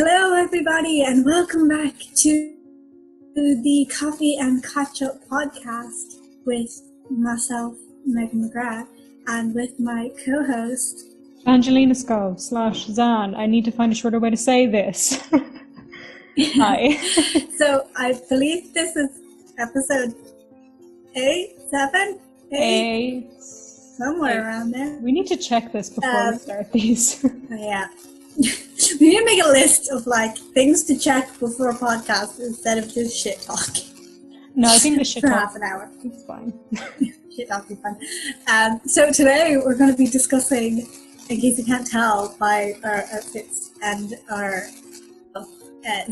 Hello, everybody, and welcome back to the Coffee and Catch-Up podcast with myself, Megan McGrath, and with my co-host, Angelina Skov / Zan. I need to find a shorter way to say this. Hi. So, I believe this is episode 8, 7, 8? Somewhere around there. We need to check this before we start these. Yeah. We need to make a list of things to check before a podcast instead of just shit talking. No, I think the shit for talk half an hour. It's fine. Shit talk is fun. So today we're going to be discussing, in case you can't tell by our outfits and our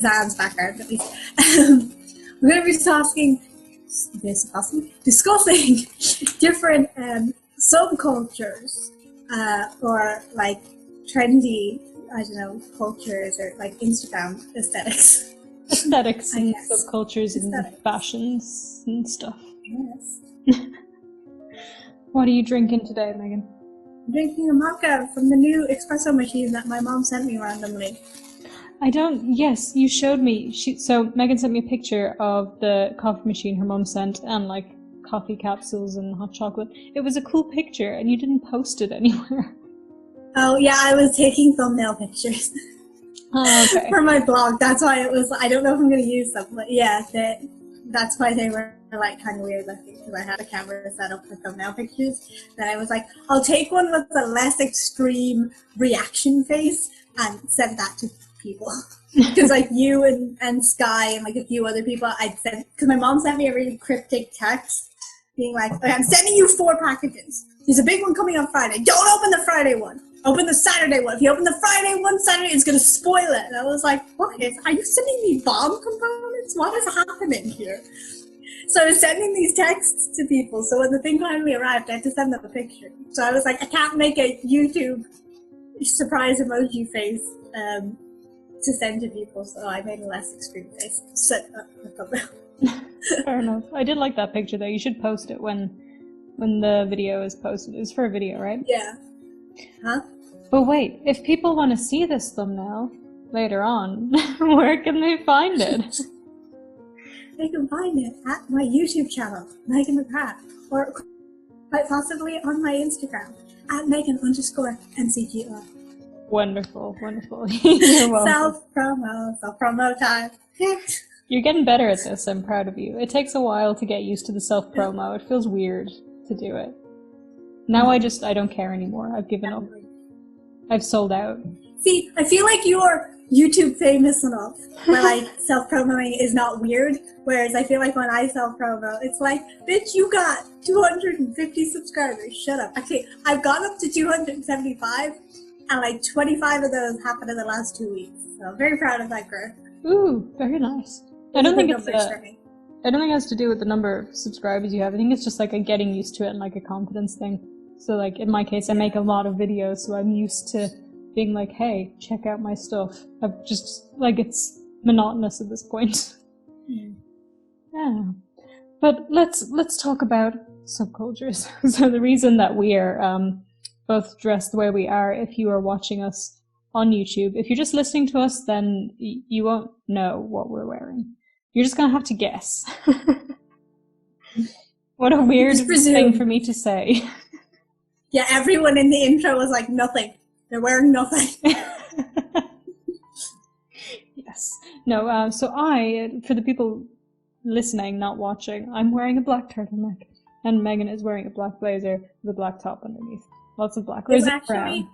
Zan's background at least, we're going to be discussing different subcultures or trendy, I don't know, cultures or Instagram aesthetics. Aesthetics and subcultures and fashions and stuff. Yes. What are you drinking today, Megan? I'm drinking a maca from the new espresso machine that my mom sent me randomly. Yes, you showed me. So Megan sent me a picture of the coffee machine her mom sent and coffee capsules and hot chocolate. It was a cool picture and you didn't post it anywhere. Oh yeah, I was taking thumbnail pictures. Oh, okay. For my blog. That's why it was, I don't know if I'm going to use them, but yeah, that's why they were kind of weird looking, because I had a camera set up for thumbnail pictures. Then I was like, I'll take one with a less extreme reaction face and send that to people. Because you and Sky and a few other people I'd sent, because my mom sent me a really cryptic text being like, okay, I'm sending you 4 packages. There's a big one coming on Friday. Don't open the Friday one. Open the Saturday one. If you open the Friday one Saturday, it's going to spoil it. And I was like, are you sending me bomb components? What is happening here? So I was sending these texts to people. So when the thing finally arrived, I had to send them a picture. So I was like, I can't make a YouTube surprise emoji face to send to people. So I made a less extreme face. Fair enough. I did like that picture though. You should post it when the video is posted. It's for a video, right? Yeah. Huh? But wait, if people want to see this thumbnail later on, where can they find it? They can find it at my YouTube channel, Megan McGrath, or quite possibly on my Instagram, at Megan_MCGR. Wonderful, wonderful. You're welcome. Self-promo time. You're getting better at this, I'm proud of you. It takes a while to get used to the self-promo. It feels weird to do it. Now I don't care anymore. I've given up. I've sold out. See, I feel like you're YouTube famous enough where self-promoting is not weird, whereas I feel like when I self-promo, it's like, bitch, you got 250 subscribers. Shut up. Okay, I've gone up to 275 and 25 of those happened in the last 2 weeks. So I'm very proud of that growth. Ooh, very nice. I don't think it has to do with the number of subscribers you have. I think it's just a getting used to it and a confidence thing. So in my case, I make a lot of videos, so I'm used to being like, hey, check out my stuff. I've just, it's monotonous at this point. Yeah. But let's talk about subcultures. So the reason that we are both dressed the way we are, if you are watching us on YouTube, if you're just listening to us, then you won't know what we're wearing. You're just gonna have to guess. What a weird thing for me to say. Yeah, everyone in the intro was like, nothing. They're wearing nothing. Yes. No, so for the people listening, not watching, I'm wearing a black turtleneck. And Megan is wearing a black blazer with a black top underneath. Lots of black. Or is it brown?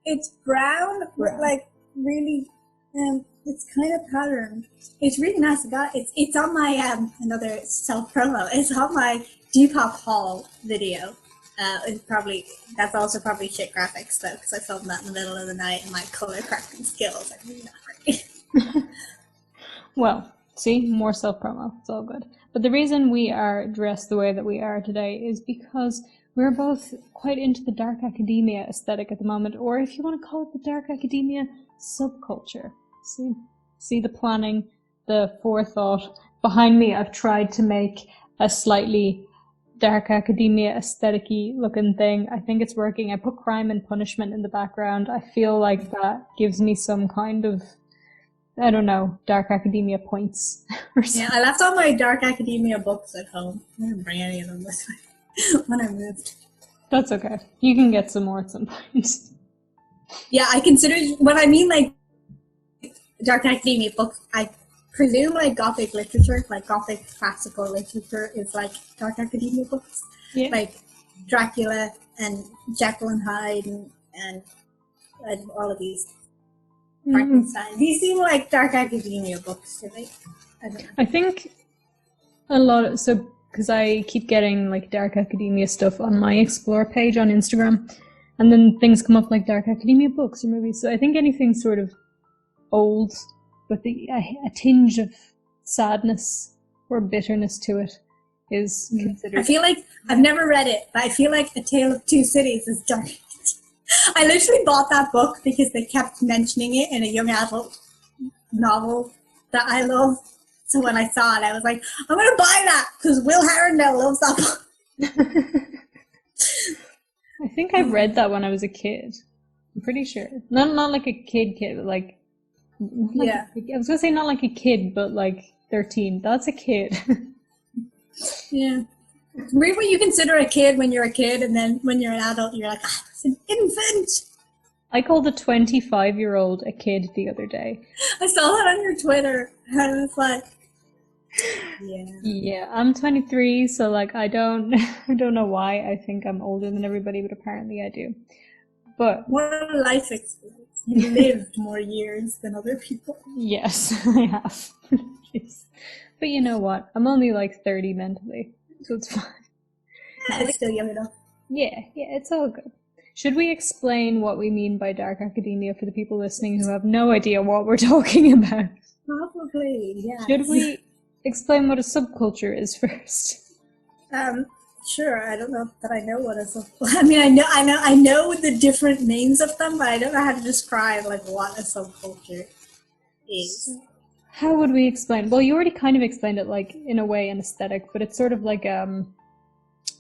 It's brown, but really, it's kind of patterned. It's really nice. It's on my, another self-promo. It's on my Depop haul video. That's also probably shit graphics though, because I filmed that in the middle of the night and my color correcting skills are really not great. Well, see, more self-promo. It's all good. But the reason we are dressed the way that we are today is because we're both quite into the dark academia aesthetic at the moment, or if you want to call it the dark academia subculture. See the planning, the forethought. Behind me, I've tried to make a slightly dark academia aesthetic-y looking thing. I think it's working. I put crime and punishment in the background. I feel like that gives me some kind of I don't know, Dark Academia points or something. Yeah, I left all my Dark Academia books at home. I didn't bring any of them with me when I moved. That's okay. You can get some more at some point. Yeah, I consider, when I mean like Dark Academia books, I presume like Gothic literature, like Gothic classical literature is like Dark Academia books. Yeah. Like Dracula and Jekyll and Hyde and all of these. Frankenstein. These seem like Dark Academia books to me. I don't know. I think a lot of, so because I keep getting like Dark Academia stuff on my Explore page on Instagram, and then things come up like Dark Academia books or movies. So I think anything sort of old with a tinge of sadness or bitterness to it is considered. I feel like I've never read it, but I feel like A Tale of Two Cities is dark. I literally bought that book because they kept mentioning it in a young adult novel that I love. So when I saw it, I was like, I'm going to buy that because Will Harrendale loves that book. I think I read that when I was a kid. I'm pretty sure. Not like a kid, but like yeah. I was going to say not like a kid, but like 13. That's a kid. Yeah. Weird what you consider a kid when you're a kid, and then when you're an adult, you're like, I was an infant. I called a 25-year-old a kid the other day. I saw that on your Twitter, and I was like, yeah. Yeah, I'm 23, so like I don't know why I think I'm older than everybody, but apparently I do. But what a life experience. You lived more years than other people. Yes, I have. But you know what? I'm only like 30 mentally, so it's fine. Yeah, it's still young enough. Yeah, it's all good. Should we explain what we mean by Dark Academia for the people listening who have no idea what we're talking about? Probably, yeah. Should we explain what a subculture is first? Sure. I don't know that I know what a subculture. I mean, I know the different names of them, but I don't know how to describe like what a subculture is. How would we explain? Well, you already kind of explained it, like in a way, an aesthetic, but it's sort of like a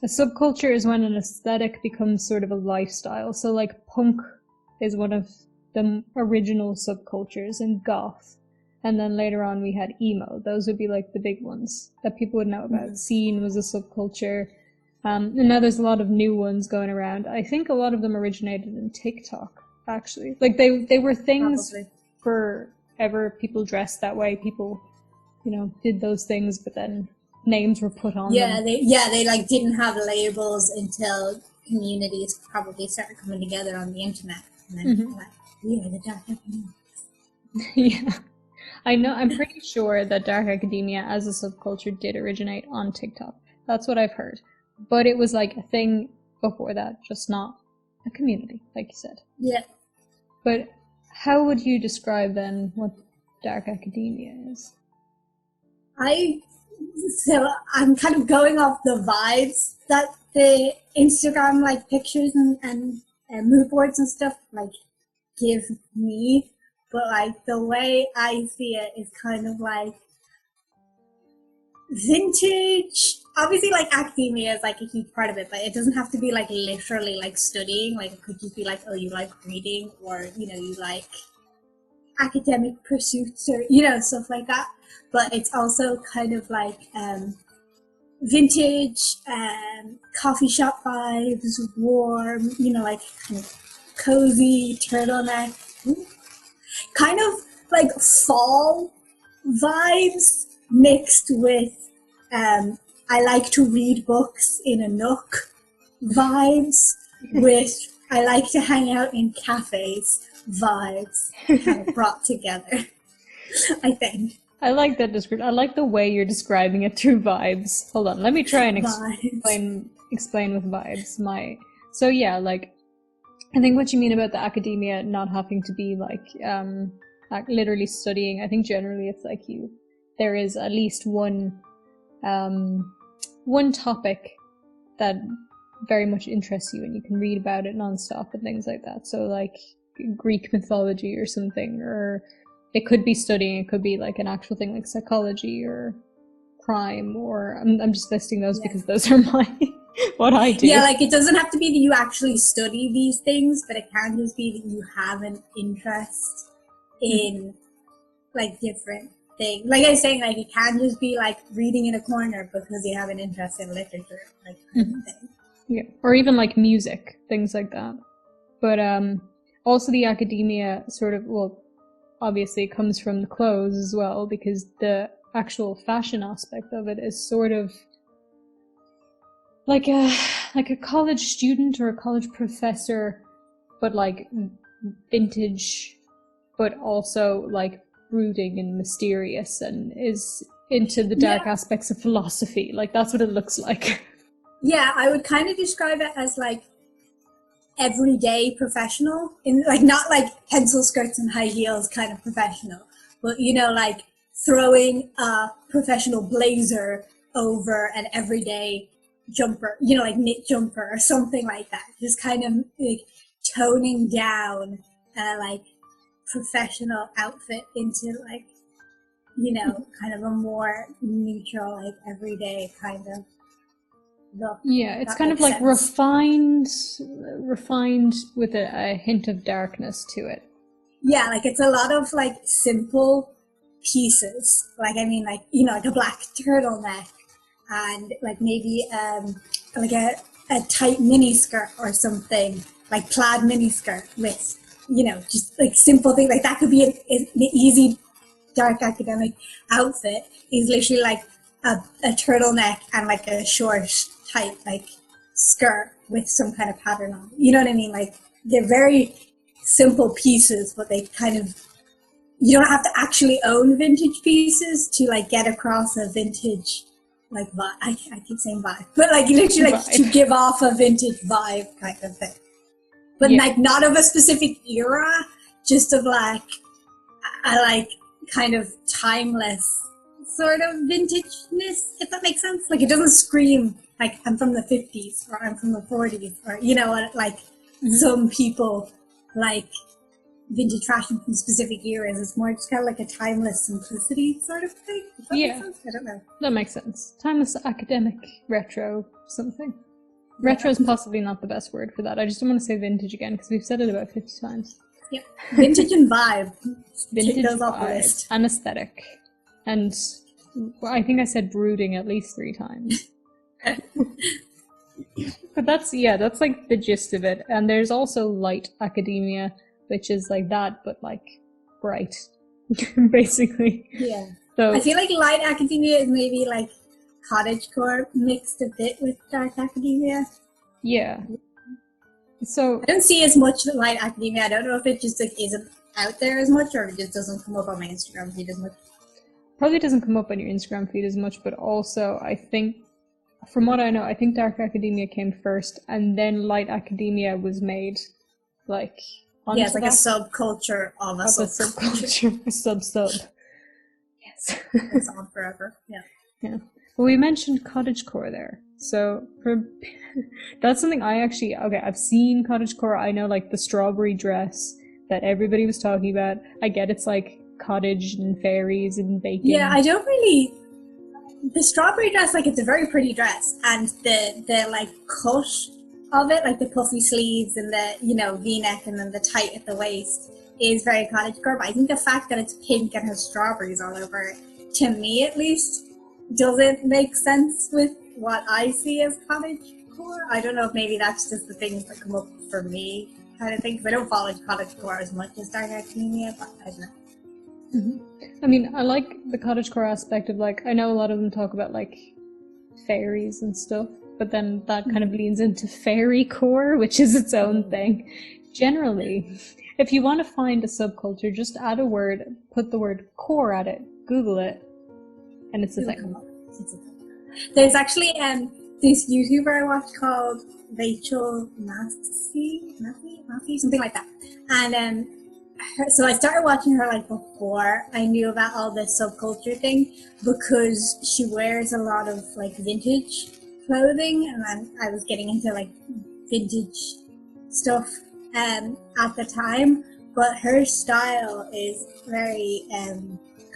subculture is when an aesthetic becomes sort of a lifestyle. So, like punk is one of the original subcultures, and goth. And then later on we had emo. Those would be like the big ones that people would know about. Scene was a subculture. And now there's a lot of new ones going around. I think a lot of them originated in TikTok, actually. Like they were things forever. People dressed that way. People, did those things, but then names were put on them. They like didn't have labels until communities probably started coming together on the internet. And then like, we are the Dark Academia. Yeah. I'm pretty sure that Dark Academia as a subculture did originate on TikTok. That's what I've heard. But it was like a thing before that, just not a community, like you said. Yeah. But how would you describe then what Dark Academia is? I'm kind of going off the vibes that the Instagram like pictures and mood boards and stuff like give me, but like the way I see it is kind of like vintage. Obviously, like academia is like a huge part of it, but it doesn't have to be like literally like studying. Like it could just be like, oh, you like reading, or you like academic pursuits, or stuff like that. But it's also kind of like vintage, coffee shop vibes, warm, like kind of cozy turtleneck, kind of like fall vibes mixed with I like to read books in a nook vibes with I like to hang out in cafes vibes kind of brought together, I think. I like that description. I like the way you're describing it through vibes. Hold on, let me try and explain with vibes. So yeah, like I think what you mean about the academia not having to be like literally studying. I think generally it's like there is at least one topic that very much interests you, and you can read about it nonstop and things like that. So like Greek mythology or something, or it could be studying, it could be like an actual thing like psychology or crime, or I'm just listing those because those are what I do. Yeah, like it doesn't have to be that you actually study these things, but it can just be that you have an interest in like different thing. Like I was saying, like it can just be like reading in a corner because you have an interest in literature, like kind of thing. Yeah, or even like music, things like that. But also the academia sort of, well, obviously it comes from the clothes as well, because the actual fashion aspect of it is sort of like a college student or a college professor, but like vintage, but also like brooding and mysterious, and is into the dark aspects of philosophy. Like that's what it looks like. Yeah, I would kind of describe it as like everyday professional, in like not like pencil skirts and high heels kind of professional, but you know, like throwing a professional blazer over an everyday jumper, you know, like knit jumper or something like that. Just kind of like toning down like professional outfit into like, you know, kind of a more neutral, like everyday kind of look. Yeah, it's kind of like refined with a hint of darkness to it. Yeah, like it's a lot of like simple pieces. Like I mean, like you know, like a black turtleneck and like maybe like a tight mini skirt or something, like plaid mini skirt with, you know, just like simple things like that could be an easy dark academic outfit. Is literally like a turtleneck and like a short tight like skirt with some kind of pattern on it. You know what I mean? Like they're very simple pieces, but they kind of, you don't have to actually own vintage pieces to like get across a vintage like vibe. I keep saying vibe, but like literally like to give off a vintage vibe kind of thing. But like not of a specific era, just of like a like kind of timeless sort of vintageness, if that makes sense. Like it doesn't scream like I'm from the 50s or I'm from the 40s or, you know, like some people like vintage fashion from specific eras. It's more just kind of like a timeless simplicity sort of thing. Does that make sense? I don't know. That makes sense. Timeless academic retro something. Retro is possibly not the best word for that. I just don't want to say vintage again because we've said it about 50 times. Yep. Vintage and vibe. Vintage vibe and aesthetic. And I think I said brooding at least 3 times. But that's like the gist of it. And there's also light academia, which is like that, but like bright, basically. Yeah. So I feel like light academia is maybe like cottagecore mixed a bit with dark academia. Yeah. So I don't see as much light academia. I don't know if it just like isn't out there as much, or it just doesn't come up on my Instagram feed as much. Probably doesn't come up on your Instagram feed as much, but also I think, from what I know, I think dark academia came first, and then light academia was made, like it's like a subculture of a subculture. A sub. Yes. It's on forever. Yeah. Yeah. Well, we mentioned cottagecore there. So that's something I've seen cottagecore. I know like the strawberry dress that everybody was talking about. I get it's like cottage and fairies and baking. Yeah, I don't really. The strawberry dress, like it's a very pretty dress, and the like cut of it, like the puffy sleeves and the, you know, V-neck and then the tight at the waist is very cottagecore. But I think the fact that it's pink and has strawberries all over it, to me at least, doesn't make sense with what I see as cottagecore. I don't know if maybe that's just the things that come up for me kind of thing, because I don't follow cottagecore as much as dark academia, but I don't know. Mm-hmm. I mean, I like the cottagecore aspect of like, I know a lot of them talk about like fairies and stuff, but then that kind of leans into fairycore, which is its own thing. Generally, if you want to find a subculture, just add a word, put the word core at it, Google it, and it's a thing. There's actually this YouTuber I watched called Rachel Massey, something like that. And so I started watching her like before I knew about all this subculture thing, because she wears a lot of like vintage clothing, and I was getting into like vintage stuff at the time. But her style is very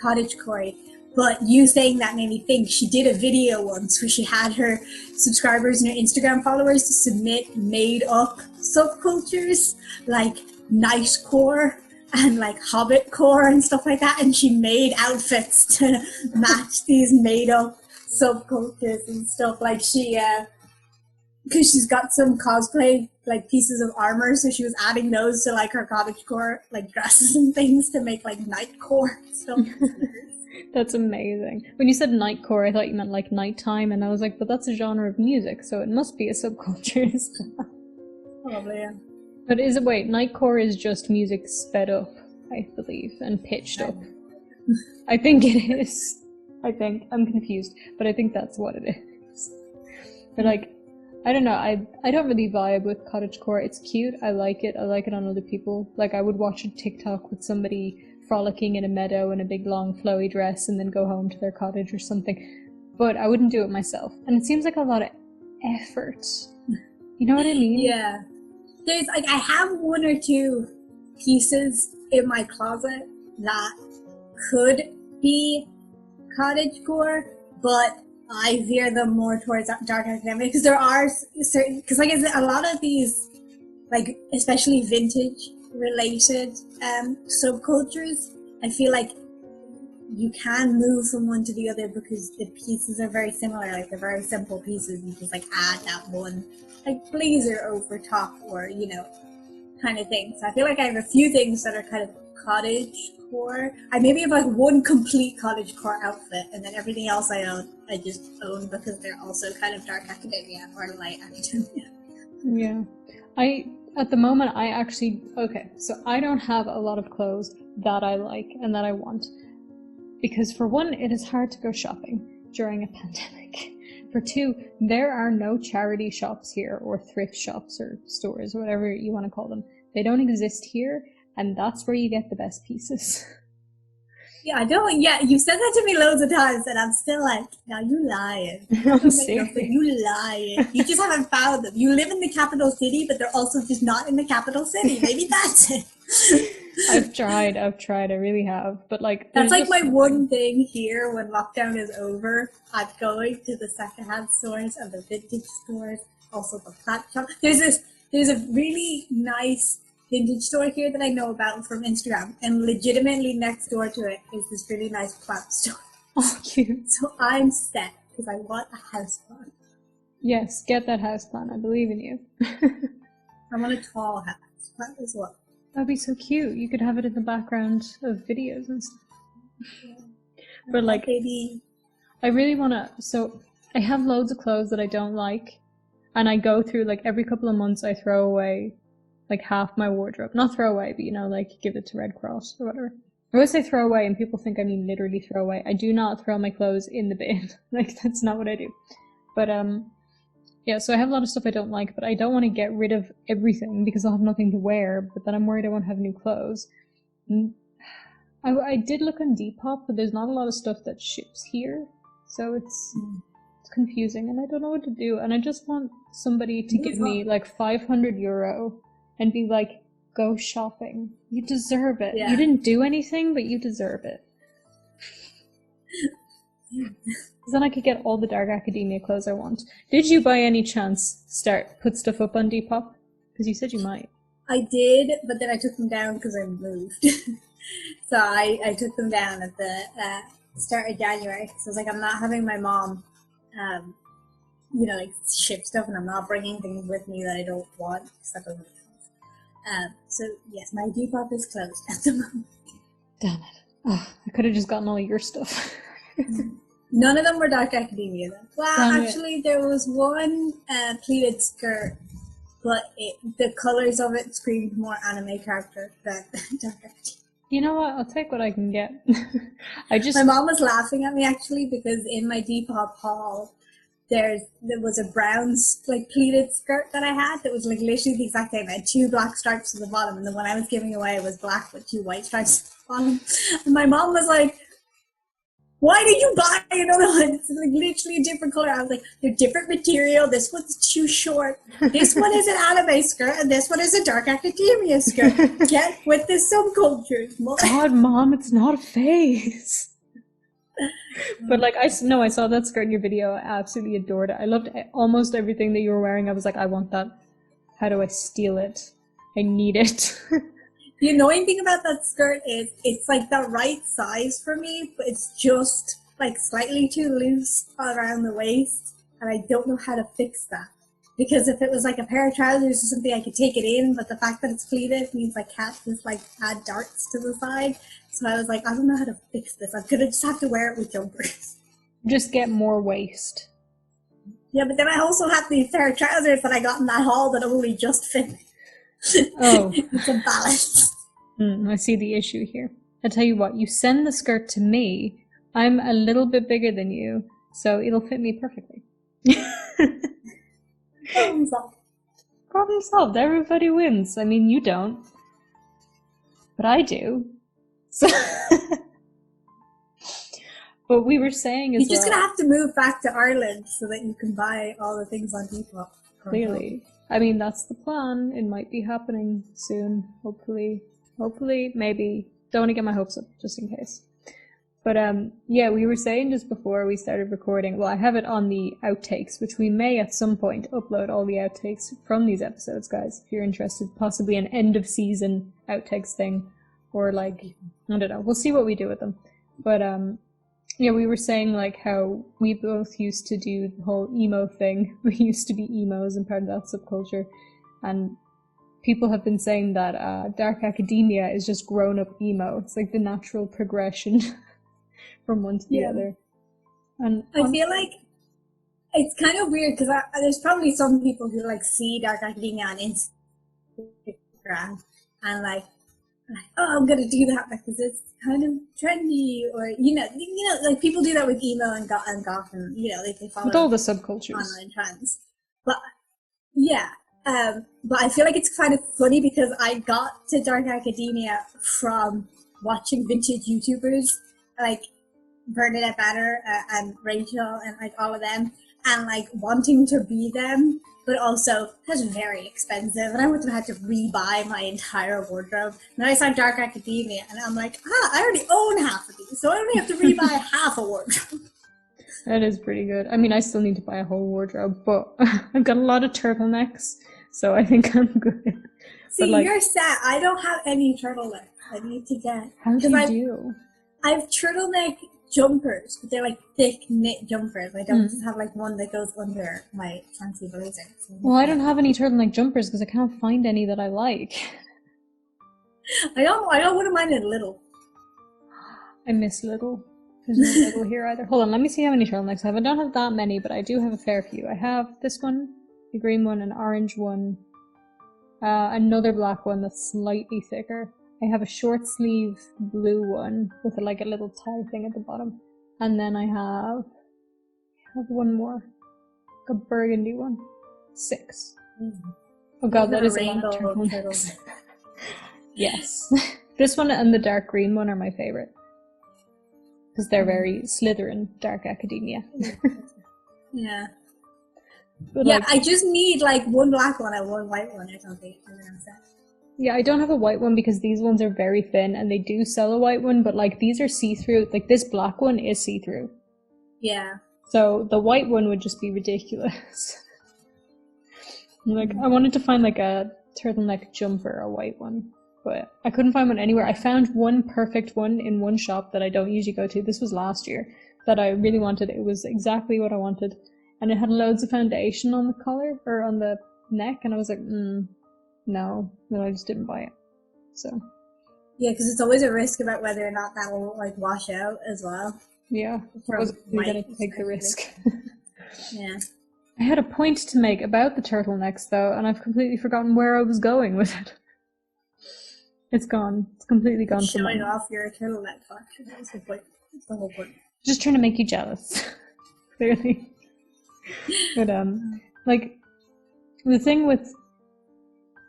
cottagecore. But you saying that made me think she did a video once where she had her subscribers and her Instagram followers to submit made up subcultures like nightcore and like hobbitcore and stuff like that, and she made outfits to match these made-up subcultures and stuff. Like she, because she's got some cosplay like pieces of armor, so she was adding those to like her cottagecore like dresses and things to make like nightcore stuff. That's amazing. When you said nightcore, I thought you meant like nighttime, and I was like, but that's a genre of music, so it must be a subculture. Probably, yeah. But is it, wait, nightcore is just music sped up, I believe, and pitched up. I think it is. I'm confused, but I think that's what it is. But like, I don't know, I don't really vibe with cottagecore. It's cute, I like it on other people. Like, I would watch a TikTok with somebody frolicking in a meadow in a big long flowy dress and then go home to their cottage or something. But I wouldn't do it myself. And it seems like a lot of effort. You know what I mean? Yeah. There's like, I have one or two pieces in my closet that could be cottagecore, but I veer them more towards dark academia, because there are certain, because like a lot of these, like especially vintage related subcultures, I feel like you can move from one to the other because the pieces are very similar. Like they're very simple pieces. You just like add that one like blazer over top, or you know, kind of thing. So I feel like I have a few things that are kind of cottage core. I maybe have like one complete cottage core outfit, and then everything else I just own because they're also kind of dark academia or light academia. Yeah. At the moment, so I don't have a lot of clothes that I like and that I want. Because for one, it is hard to go shopping during a pandemic. For two, there are no charity shops here, or thrift shops, or stores, or whatever you want to call them. They don't exist here, and that's where you get the best pieces. Yeah, you said that to me loads of times, and I'm still like, now you lying. I'm serious. You lying. You just haven't found them. You live in the capital city, but they're also just not in the capital city. Maybe that's it. I've tried, I really have. But like, that's like my one thing here when lockdown is over. I'm going to the secondhand stores and the vintage stores, also the plant shop. There's a really nice vintage store here that I know about from Instagram, and legitimately next door to it is this really nice plant store. Oh, cute. So I'm set because I want a house plant. Yes, get that house plant. I believe in you. I want a tall house plant as well. That'd be so cute. You could have it in the background of videos and stuff. Yeah. But like, baby. I really wanna. So I have loads of clothes that I don't like, and I go through like every couple of months I throw away like half my wardrobe. Not throw away, but you know, like give it to Red Cross or whatever. I always say throw away, and people think I mean literally throw away. I do not throw my clothes in the bin. Like, that's not what I do. But yeah, so I have a lot of stuff I don't like, but I don't want to get rid of everything because I'll have nothing to wear, but then I'm worried I won't have new clothes. I did look on Depop, but there's not a lot of stuff that ships here, so it's confusing, and I don't know what to do, and I just want somebody to give me like €500 and be like, go shopping. You deserve it. Yeah. You didn't do anything, but you deserve it. Then I could get all the dark academia clothes I want. Did you by any chance put stuff up on Depop? Because you said you might. I did, but then I took them down because I moved. So I took them down at the start of January. So I was like, I'm not having my mom, like ship stuff, and I'm not bringing things with me that I don't want because that doesn't make sense. So yes, my Depop is closed at the moment. Damn it. Oh, I could have just gotten all your stuff. None of them were dark academia though. Well, actually, there was one pleated skirt, but the colors of it screamed more anime character than dark academia. You know what? I'll take what I can get. My mom was laughing at me actually because in my Depop haul, there was a brown like pleated skirt that I had that was like literally the exact same. I had 2 black stripes at the bottom, and the one I was giving away was black with 2 white stripes at the bottom. And my mom was like, why did you buy another one? It's like literally a different color. I was like, they're different material. This one's too short. This one is an anime skirt, and this one is a dark academia skirt. Get with the subcultures. God, Mom, it's not a phase. But like, I saw that skirt in your video. I absolutely adored it. I loved almost everything that you were wearing. I was like, I want that. How do I steal it? I need it. The annoying thing about that skirt is it's like the right size for me, but it's just like slightly too loose around the waist, and I don't know how to fix that. Because if it was like a pair of trousers or something, I could take it in, but the fact that it's pleated means I can't just like add darts to the side. So I was like, I don't know how to fix this. I'm gonna just have to wear it with jumpers. Just get more waist. Yeah, but then I also have these pair of trousers that I got in that haul that only just fit me. Oh. It's a balance. I see the issue here. I tell you what, you send the skirt to me. I'm a little bit bigger than you, so it'll fit me perfectly. Problem solved. Problem solved. Everybody wins. I mean, you don't. But I do. So but we were saying as well. You're just gonna have to move back to Ireland so that you can buy all the things on Depop. Clearly. I mean, that's the plan. It might be happening soon. Hopefully, maybe. Don't want to get my hopes up, just in case. But yeah, we were saying just before we started recording, well, I have it on the outtakes, which we may at some point upload all the outtakes from these episodes, guys, if you're interested. Possibly an end of season outtakes thing, or like, I don't know, we'll see what we do with them. But yeah, we were saying like how we both used to do the whole emo thing. We used to be emos and part of that subculture, and people have been saying that dark academia is just grown up emo. It's like the natural progression from one to the other. And I feel like it's kind of weird because there's probably some people who like see dark academia on Instagram and like, oh, I'm gonna do that because it's kind of trendy, or you know, like people do that with emo and goth, and you know, they follow with all the subcultures, online trends. But yeah, but I feel like it's kind of funny because I got to dark academia from watching vintage YouTubers like Bernadette Banner and Rachel and like all of them, and like wanting to be them, but also that's very expensive, and I would have had to rebuy my entire wardrobe. And then I saw Dark Academia, and I'm like, I already own half of these, so I only have to rebuy half a wardrobe. That is pretty good. I mean, I still need to buy a whole wardrobe, but I've got a lot of turtlenecks, so I think I'm good. See, like, you're set. I don't have any turtlenecks. I need to get. How do you do? I have turtleneck jumpers, but they're like thick knit jumpers. I don't just have like one that goes under my fancy blazer. So well, I don't have any turtleneck jumpers because I can't find any that I like. I wouldn't mind it little. I miss little. There's no little here either. Hold on, let me see how many turtlenecks I have. I don't have that many, but I do have a fair few. I have this one, the green one, an orange one, another black one that's slightly thicker. I have a short sleeve blue one with like a little tie thing at the bottom. And then I have one more. A burgundy one. 6. Oh god, that is a lot of turtlenecks. Yes. This one and the dark green one are my favorite. Because they're very Slytherin, Dark Academia. Yeah. But yeah, like, I just need like one black one and one white one or something. Yeah, I don't have a white one because these ones are very thin, and they do sell a white one, but like these are see-through. Like this black one is see-through. Yeah. So the white one would just be ridiculous. Like I wanted to find like a turtleneck jumper, a white one, but I couldn't find one anywhere. I found one perfect one in one shop that I don't usually go to. This was last year that I really wanted. It was exactly what I wanted, and it had loads of foundation on the collar or on the neck, and I was like, no, I just didn't buy it. So yeah, because it's always a risk about whether or not that will like wash out as well. Yeah, I was gonna take the risk. Yeah. I had a point to make about the turtlenecks though, and I've completely forgotten where I was going with it. It's gone. It's completely gone. Showing off your turtleneck collection. That's the point. That's the whole point. Just trying to make you jealous. Clearly. But like the thing with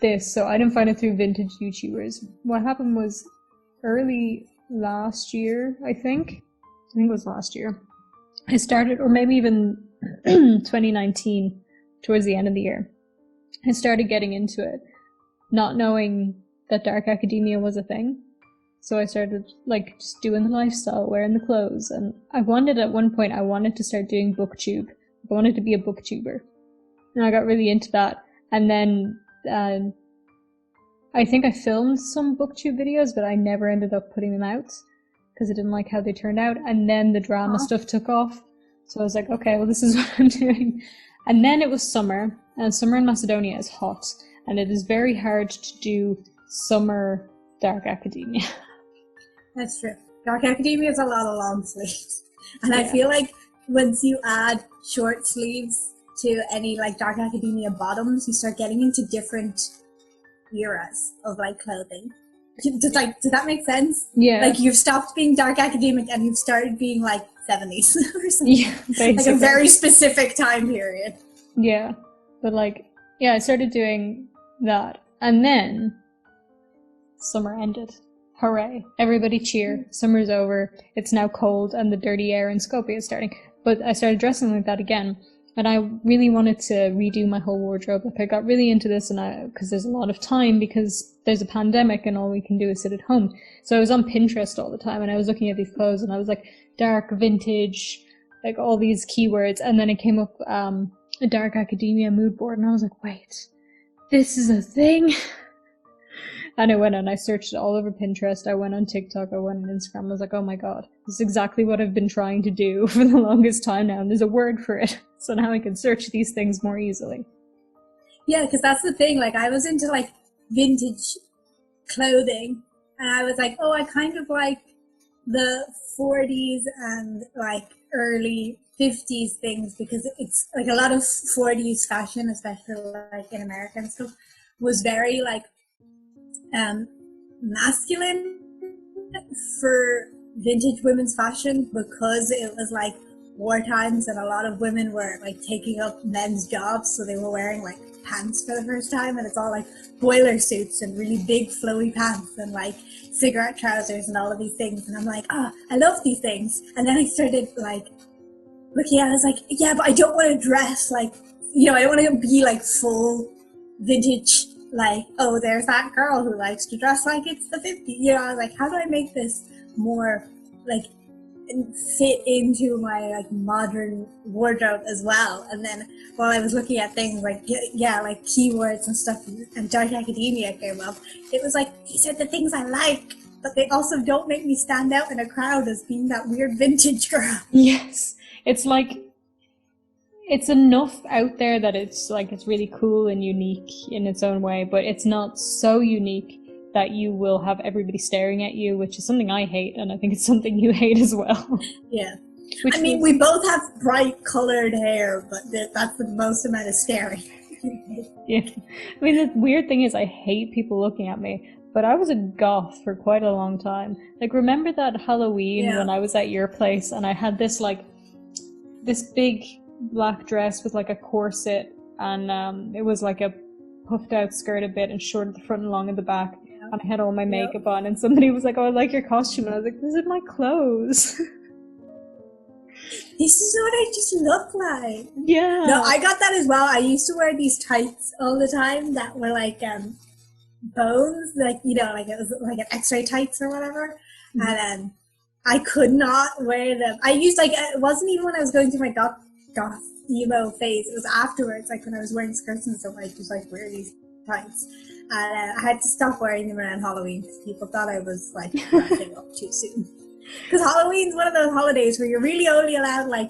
this, so I didn't find it through vintage YouTubers. What happened was early last year, I think it was last year, I started, or maybe even 2019, towards the end of the year, I started getting into it, not knowing that Dark Academia was a thing. So I started like just doing the lifestyle, wearing the clothes, and I wanted at one point, I wanted to start doing booktube. I wanted to be a booktuber. And I got really into that. And then I think I filmed some booktube videos, but I never ended up putting them out because I didn't like how they turned out. And then the drama stuff took off. So I was like, okay, well, this is what I'm doing. And then it was summer, and summer in Macedonia is hot, and it is very hard to do summer dark academia. That's true. Dark academia is a lot of long sleeves. And I feel like once you add short sleeves to any like dark academia bottoms, you start getting into different eras of like clothing. Does that make sense? Yeah. Like you've stopped being dark academic and you've started being like 70s or something. Yeah, basically. Like a very specific time period. Yeah. But like, yeah, I started doing that. And then summer ended. Hooray. Everybody cheer. Summer's over. It's now cold and the dirty air in Skopje is starting. But I started dressing like that again. And I really wanted to redo my whole wardrobe. Like I got really into this because there's a lot of time because there's a pandemic and all we can do is sit at home. So I was on Pinterest all the time and I was looking at these clothes and I was like dark, vintage, like all these keywords. And then it came up a dark academia mood board and I was like, wait, this is a thing? And I went and I searched it all over Pinterest. I went on TikTok. I went on Instagram. I was like, oh my god, this is exactly what I've been trying to do for the longest time now. And there's a word for it. So now I can search these things more easily. Yeah, because that's the thing. Like I was into like vintage clothing. And I was like, oh, I kind of like the 40s and like early 50s things because it's like a lot of 40s fashion, especially like in America and stuff, was very like masculine for vintage women's fashion because it was like war times and a lot of women were like taking up men's jobs, so they were wearing like pants for the first time, and it's all like boiler suits and really big flowy pants and like cigarette trousers and all of these things. And I'm like, I love these things. And then I started like looking at it, I was like, yeah, but I don't want to dress like, you know, I don't want to be like full vintage, like, oh, there's that girl who likes to dress like it's the 50s. You know, I was like, how do I make this more like fit into my like modern wardrobe as well? And then while I was looking at things like like keywords and stuff, and dark academia came up, it was like, these are the things I like, but they also don't make me stand out in a crowd as being that weird vintage girl. Yes, it's like it's enough out there that it's like it's really cool and unique in its own way, but it's not so unique that you will have everybody staring at you, which is something I hate, and I think it's something you hate as well. Yeah. I mean, we both have bright colored hair, but that's the most amount of staring. Yeah. I mean, the weird thing is I hate people looking at me, but I was a goth for quite a long time. Like, remember that Halloween when I was at your place and I had this, like, this big black dress with, like, a corset, and it was, like, a puffed out skirt a bit and short at the front and long at the back. And I had all my makeup on, and somebody was like, oh, I like your costume. And I was like, this is my clothes. This is what I just look like. Yeah. No, I got that as well. I used to wear these tights all the time that were like bones, like, you know, like it was like an x-ray tights or whatever. Mm-hmm. And I could not wear them. I used like, it wasn't even when I was going through my goth emo phase. It was afterwards, like when I was wearing skirts and stuff, I just like wear these tights. And I had to stop wearing them around Halloween because people thought I was like wrapping up too soon. Because Halloween's one of those holidays where you're really only allowed, like,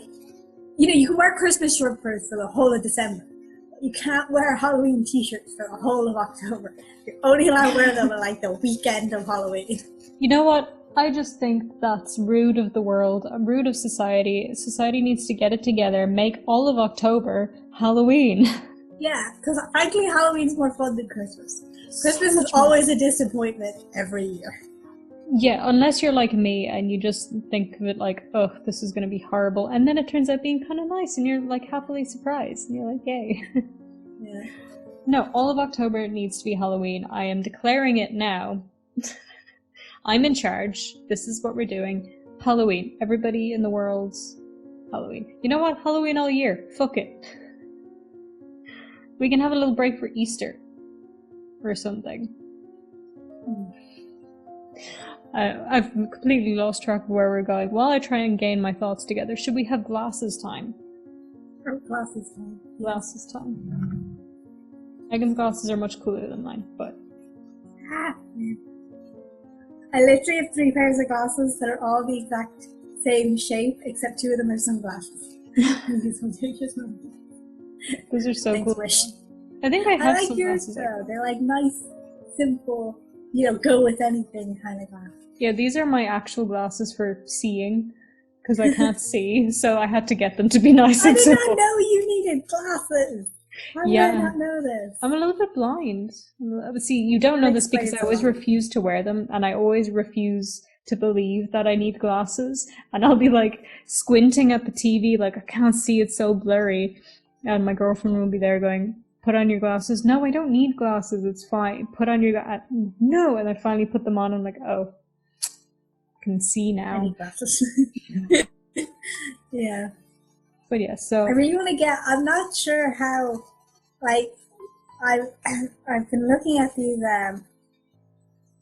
you know, you can wear Christmas shorts for the whole of December. But you can't wear Halloween t-shirts for the whole of October. You're only allowed to wear them on like the weekend of Halloween. You know what? I just think that's rude of the world, rude of society. Society needs to get it together, make all of October Halloween. Yeah, because frankly, Halloween's more fun than Christmas. Christmas is always a disappointment every year. Yeah, unless you're like me and you just think of it like, oh, this is going to be horrible. And then it turns out being kind of nice and you're like happily surprised. And you're like, yay. Yeah. No, all of October needs to be Halloween. I am declaring it now. I'm in charge. This is what we're doing. Halloween. Everybody in the world's Halloween. You know what? Halloween all year. Fuck it. We can have a little break for Easter. Or something. I've completely lost track of where we're going. While I try and gain my thoughts together, should we have glasses time? Or glasses time. Glasses time. Megan's glasses are much cooler than mine, but... I literally have 3 pairs of glasses that are all the exact same shape, except 2 of them are sunglasses. Those are so Thanks, cool. Wish. I think I have like yours sunglasses. though. They're like nice, simple, go with anything kind of glasses. Yeah, these are my actual glasses for seeing, because I can't see, so I had to get them to be nice and simple. I did not know you needed glasses. How did I not know this? I'm a little bit blind. See, you don't know this because I always refuse to wear them, and I always refuse to believe that I need glasses, and I'll be like squinting at the TV like I can't see, it's so blurry, and my girlfriend will be there going, put on your glasses. No, I don't need glasses, it's fine. Put on your no, and I finally put them on and I'm like, oh, I can see now. I need glasses. Yeah. But yeah, so I really want to get, I'm not sure how, like, I've been looking at these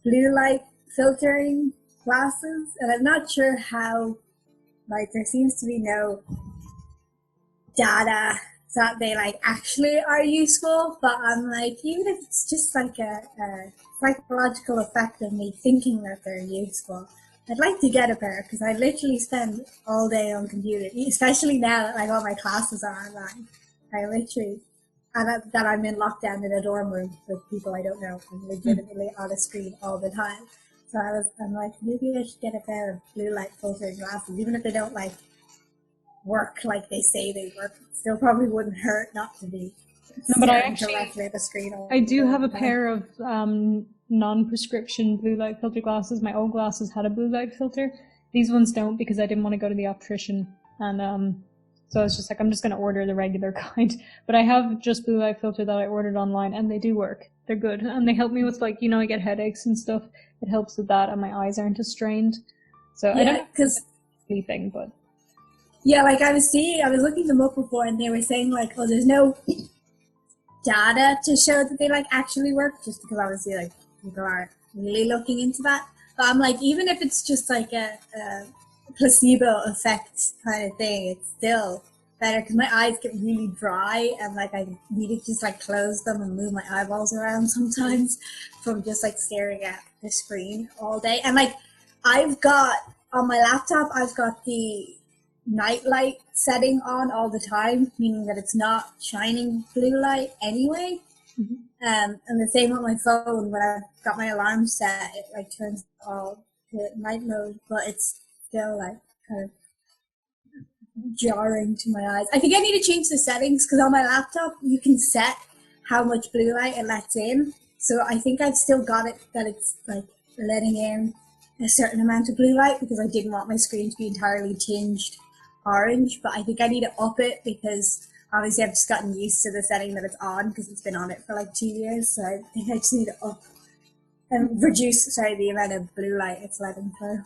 blue light filtering glasses, and I'm not sure how, like, there seems to be no data that they like actually are useful, but I'm like, even if it's just like a psychological effect of me thinking that they're useful, I'd like to get a pair, because I literally spend all day on computer, especially now that like all my classes are online. I literally, and that I'm in lockdown in a dorm room with people I don't know, and legitimately on a screen all the time. So I'm like, maybe I should get a pair of blue light filtering glasses, even if they don't like work like they say they work. It still probably wouldn't hurt not to be. No, but I actually, at the screen I do have a pair of non-prescription blue light filter glasses. My old glasses had a blue light filter. These ones don't, because I didn't want to go to the optician, and so I was just like, I'm just going to order the regular kind. But I have just blue light filter that I ordered online, and they do work. They're good, and they help me with, like, I get headaches and stuff. It helps with that, and my eyes aren't as strained. So I don't know if it's sleeping, but yeah, like I was looking them up before, and they were saying like, oh, there's no data to show that they like actually work, just because obviously like people aren't really looking into that. But I'm like, even if it's just like a placebo effect kind of thing, it's still better, because my eyes get really dry, and like I need to just like close them and move my eyeballs around sometimes from just like staring at the screen all day. And like I've got on my laptop, I've got the night light setting on all the time, meaning that it's not shining blue light anyway. Mm-hmm. And the same with my phone. When I've got my alarm set, it like turns all to night mode, but it's still like kind of jarring to my eyes. I think I need to change the settings, because on my laptop you can set how much blue light it lets in. So I think I've still got it that it's like letting in a certain amount of blue light, because I didn't want my screen to be entirely tinged orange. But I think I need to up it, because obviously I've just gotten used to the setting that it's on, because it's been on it for like 2 years. So I think I just need to up and reduce the amount of blue light it's letting through.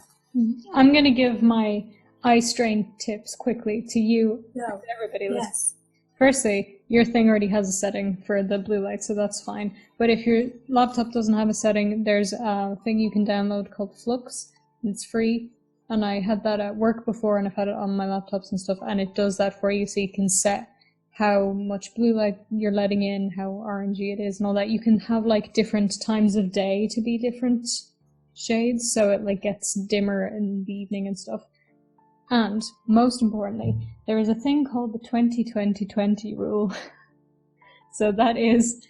I'm going to give my eye strain tips quickly to you and everybody listening. Yes. Firstly, your thing already has a setting for the blue light, so that's fine. But if your laptop doesn't have a setting, there's a thing you can download called Flux. It's free, and I had that at work before, and I've had it on my laptops and stuff, and it does that for you, so you can set how much blue light you're letting in, how orangey it is, and all that. You can have like different times of day to be different shades, so it like gets dimmer in the evening and stuff. And most importantly, there is a thing called the 20-20-20 rule. So that is,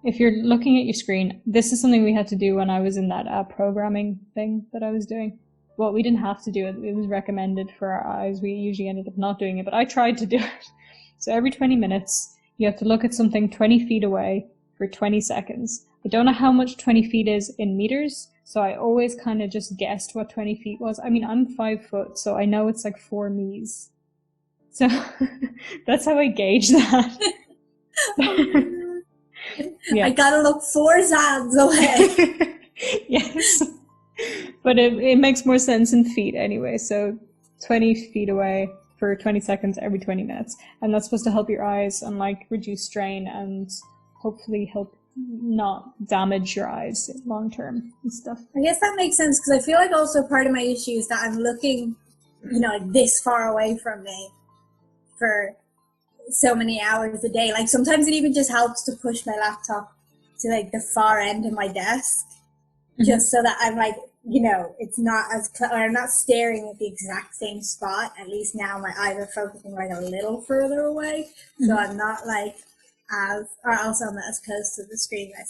if you're looking at your screen, this is something we had to do when I was in that programming thing that I was doing. Well, we didn't have to do it. It was recommended for our eyes. We usually ended up not doing it, but I tried to do it. So every 20 minutes, you have to look at something 20 feet away for 20 seconds. I don't know how much 20 feet is in meters, so I always kind of just guessed what 20 feet was. I mean, I'm 5 foot, so I know it's like 4 me's. So that's how I gauge that. Yeah. I gotta look 4 zands away. Yes. But it makes more sense in feet anyway, so 20 feet away for 20 seconds every 20 minutes. And that's supposed to help your eyes and like reduce strain and hopefully help not damage your eyes long term and stuff. I guess that makes sense, because I feel like also part of my issue is that I'm looking, like this far away from me for so many hours a day. Like sometimes it even just helps to push my laptop to like the far end of my desk, just so that I'm like, it's not or I'm not staring at the exact same spot. At least now my eyes are focusing like a little further away, so I'm not like or also I'm not as close to the screen. I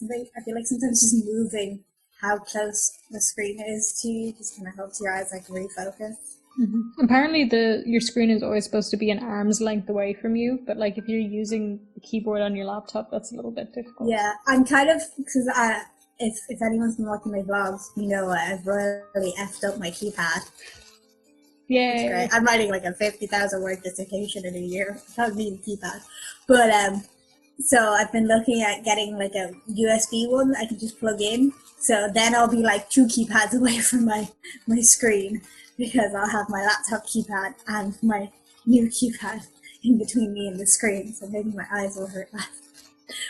feel like sometimes just moving how close the screen is to you just kind of helps your eyes like refocus. Apparently your screen is always supposed to be an arm's length away from you, but like if you're using the keyboard on your laptop, that's a little bit difficult. Yeah, I'm kind of, because if anyone's been watching my vlogs, I've really effed up my keypad. Yeah, great. I'm writing like a 50,000 word dissertation in a year. I don't need a keypad, but so I've been looking at getting like a USB one I can just plug in. So then I'll be like 2 keypads away from my screen, because I'll have my laptop keypad and my new keypad in between me and the screen. So maybe my eyes will hurt less.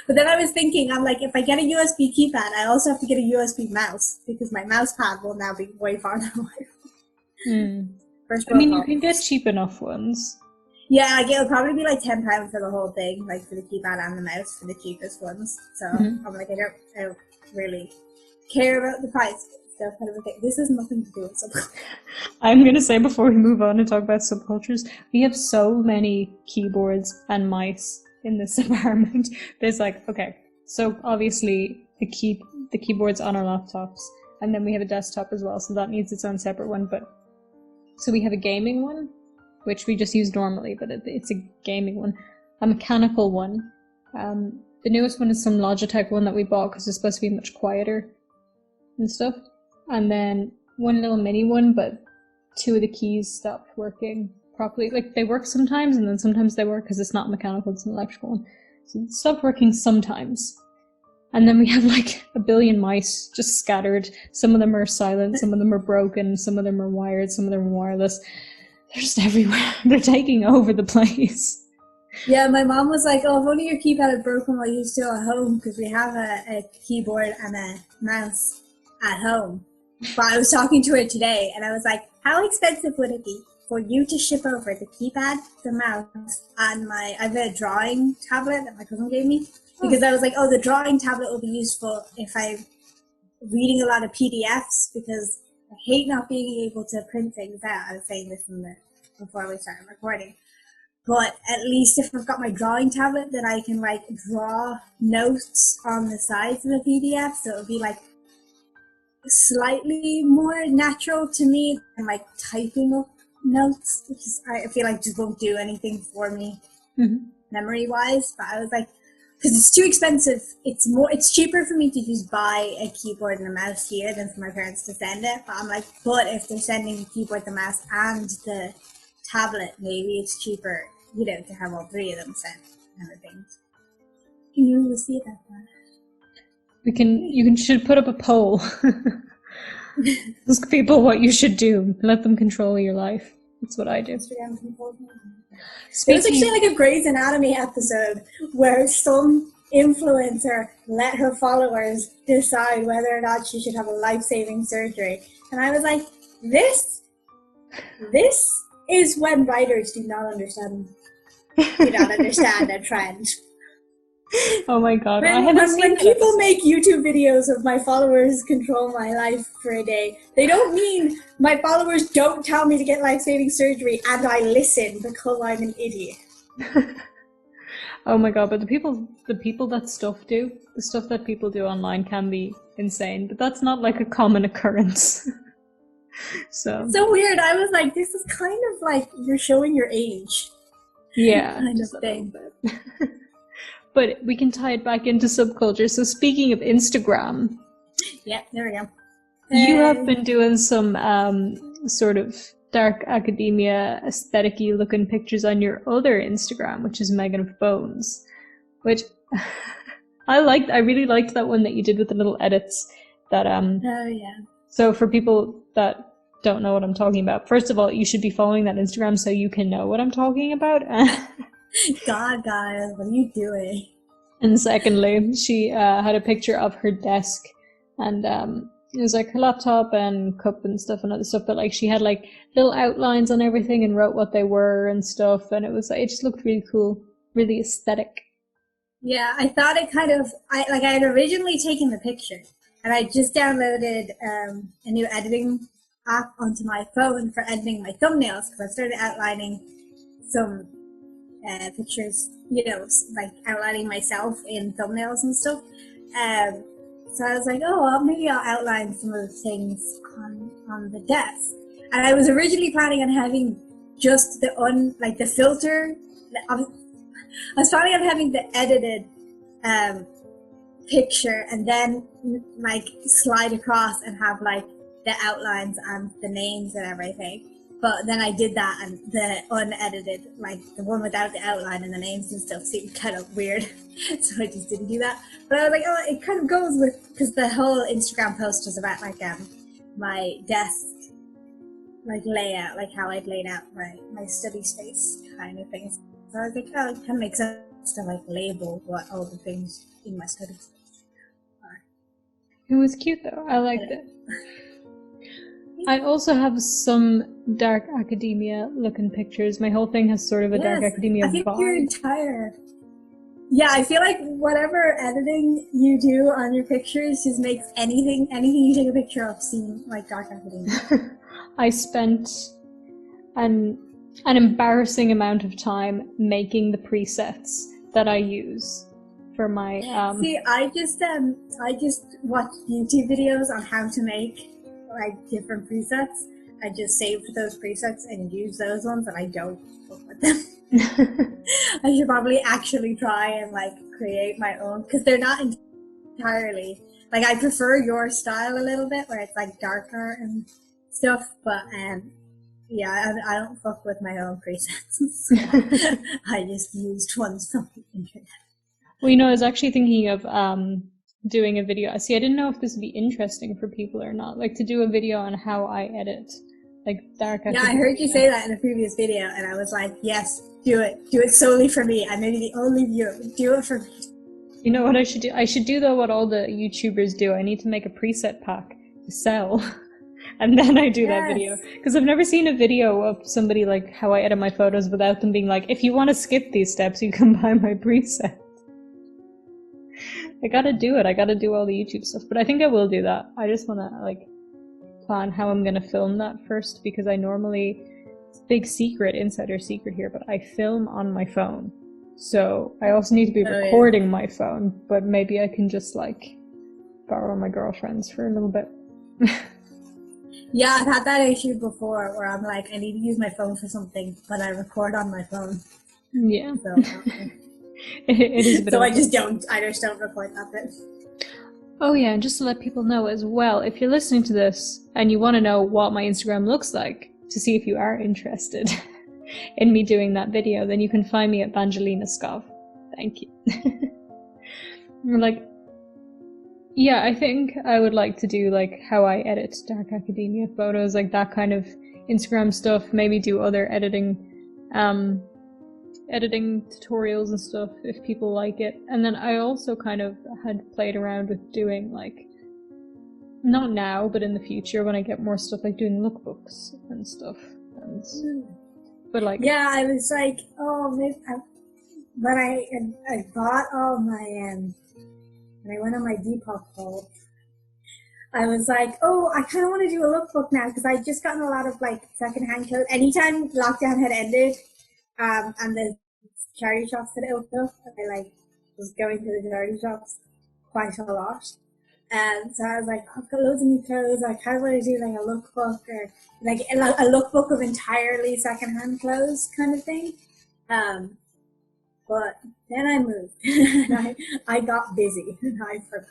But then I was thinking, I'm like, if I get a USB keypad, I also have to get a USB mouse, because my mouse pad will now be way farther away. I mean, you can get cheap enough ones. Yeah, like it'll probably be like £10 for the whole thing, like for the keypad and the mouse, for the cheapest ones. So I'm like, I don't really care about the price. So kind of okay. This has nothing to do with subculture. I'm gonna say before we move on and talk about subcultures, we have so many keyboards and mice in this apartment. There's like, okay, so obviously the keyboard's on our laptops, and then we have a desktop as well, so that needs its own separate one. But so we have a gaming one, which we just use normally, but it's a gaming one, a mechanical one. The newest one is some Logitech one that we bought because it's supposed to be much quieter and stuff. And then one little mini one, but 2 of the keys stopped working properly. Like, they work sometimes, and then sometimes they work because it's not mechanical, it's an electrical one. So it stopped working sometimes. And then we have like a billion mice just scattered. Some of them are silent, some of them are broken, some of them are wired, some of them are wireless. They're just everywhere. They're taking over the place. Yeah, my mom was like, oh, if only your keypad had broken while you were still at home, because we have a keyboard and a mouse at home. But I was talking to her today, and I was like, how expensive would it be for you to ship over the keypad, the mouse, and I have a drawing tablet that my cousin gave me? Because I was like, oh, the drawing tablet will be useful if I'm reading a lot of PDFs, because I hate not being able to print things out. I was saying this before we started recording. But at least if I've got my drawing tablet, then I can like draw notes on the sides of the PDF, so it'll be like slightly more natural to me than like typing up notes, which is, I feel like just won't do anything for me memory wise. But I was like, because it's too expensive, it's cheaper for me to just buy a keyboard and a mouse here than for my parents to send it. But I'm like, but if they're sending the keyboard, the mouse, and the tablet, maybe it's cheaper, to have all 3 of them sent, kind of things. Can you really see that? You should put up a poll. Ask people what you should do. Let them control your life. That's what I do. There was actually like a Grey's Anatomy episode where some influencer let her followers decide whether or not she should have a life-saving surgery. And I was like, this is when writers do not understand a trend. Oh my god. When people make YouTube videos of my followers control my life for a day, they don't mean my followers don't tell me to get life-saving surgery and I listen because I'm an idiot. Oh my god, but the people that the stuff that people do online can be insane, but that's not like a common occurrence. So weird. I was like, this is kind of like you're showing your age. Yeah. Kind of thing. But we can tie it back into subculture. So speaking of Instagram. Yeah, there we go. You have been doing some sort of dark academia aesthetic-y looking pictures on your other Instagram, which is Megan of Bones. Which I really liked that one that you did with the little edits that Oh yeah. So for people that don't know what I'm talking about, first of all, you should be following that Instagram so you can know what I'm talking about. God, guys, what are you doing? And secondly, she had a picture of her desk, and it was like her laptop and cup and stuff and other stuff, but like she had like little outlines on everything and wrote what they were and stuff, and it just looked really cool, really aesthetic. Yeah, I thought it kind of, I had originally taken the picture, And I just downloaded a new editing app onto my phone for editing my thumbnails because I started outlining some pictures, you know, like outlining myself in thumbnails and stuff. So I was like, oh, well, maybe I'll outline some of the things on the desk. And I was originally planning on having just the filter. I was planning on having the edited picture and then like slide across and have like the outlines and the names and everything. But then I did that, and the unedited, like the one without the outline and the names and stuff, seemed kind of weird. So I just didn't do that. But I was like, oh, it kind of goes with, because the whole Instagram post was about like my desk, like layout, like how I'd laid out my study space kind of things. So I was like, oh, it kind of makes sense to like label what all the things in my study space are. It was cute though. I liked it. I also have some dark academia looking pictures. My whole thing has sort of a dark academia vibe. I think your entire... Yeah, I feel like whatever editing you do on your pictures just makes anything you take a picture of seem like dark academia. I spent an embarrassing amount of time making the presets that I use for my... See, I just watch YouTube videos on how to make like different presets. I just save those presets and use those ones, and I don't fuck with them. I should probably actually try and like create my own, because they're not entirely like, I prefer your style a little bit where it's like darker and stuff, but yeah, I don't fuck with my own presets. So I just used ones from the internet. Well, you know, I was actually thinking of doing a video. See, I didn't know if this would be interesting for people or not, like to do a video on how I edit, like dark. Yeah, I heard you say that in a previous video, and I was like, yes, do it solely for me. I may be the only viewer. Do it for me. You know what I should do? I should do though what all the YouTubers do. I need to make a preset pack to sell, and then I do that video. Because I've never seen a video of somebody like how I edit my photos without them being like, if you want to skip these steps, you can buy my preset. I gotta do it. I gotta do all the YouTube stuff. But I think I will do that. I just wanna like plan how I'm gonna film that first, because I normally, it's a big secret, insider secret here, but I film on my phone. So I also need to be recording my phone, but maybe I can just like borrow my girlfriend's for a little bit. Yeah, I've had that issue before where I'm like, I need to use my phone for something, but I record on my phone. Yeah. So, it is a bit so I just don't record that bit. Oh yeah, and just to let people know as well, if you're listening to this and you want to know what my Instagram looks like, to see if you are interested in me doing that video, then you can find me at Vangelina Skov. Thank you. Like, yeah, I think I would like to do like how I edit dark academia photos, like that kind of Instagram stuff, maybe do other editing tutorials and stuff if people like it. And then I also kind of had played around with doing like, not now, but in the future when I get more stuff, like doing lookbooks and stuff. And, but like, yeah, I was like, oh, maybe when I bought all my when I went on my Depop haul, I was like, oh, I kind of want to do a lookbook now, because I'd just gotten a lot of like secondhand clothes. Anytime lockdown had ended, and the charity shops had opened up, I like was going to the charity shops quite a lot. And so I was like, I've got loads of new clothes. I kind of want to do like a lookbook, or like a lookbook of entirely secondhand clothes kind of thing. But then I moved and I got busy and I forgot.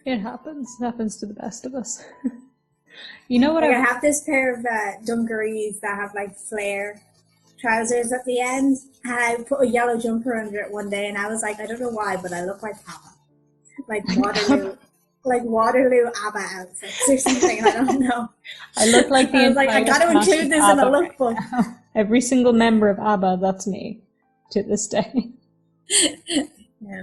It happens. It happens to the best of us. You know what? Like I have this pair of dungarees that have like flare trousers at the end, and I put a yellow jumper under it one day, and I was like, I don't know why, but I look like ABBA. Like Waterloo ABBA outfits or something. I don't know. I look like the. I was like, I got to include this in a lookbook. Right. Every single member of ABBA, that's me, to this day. Yeah.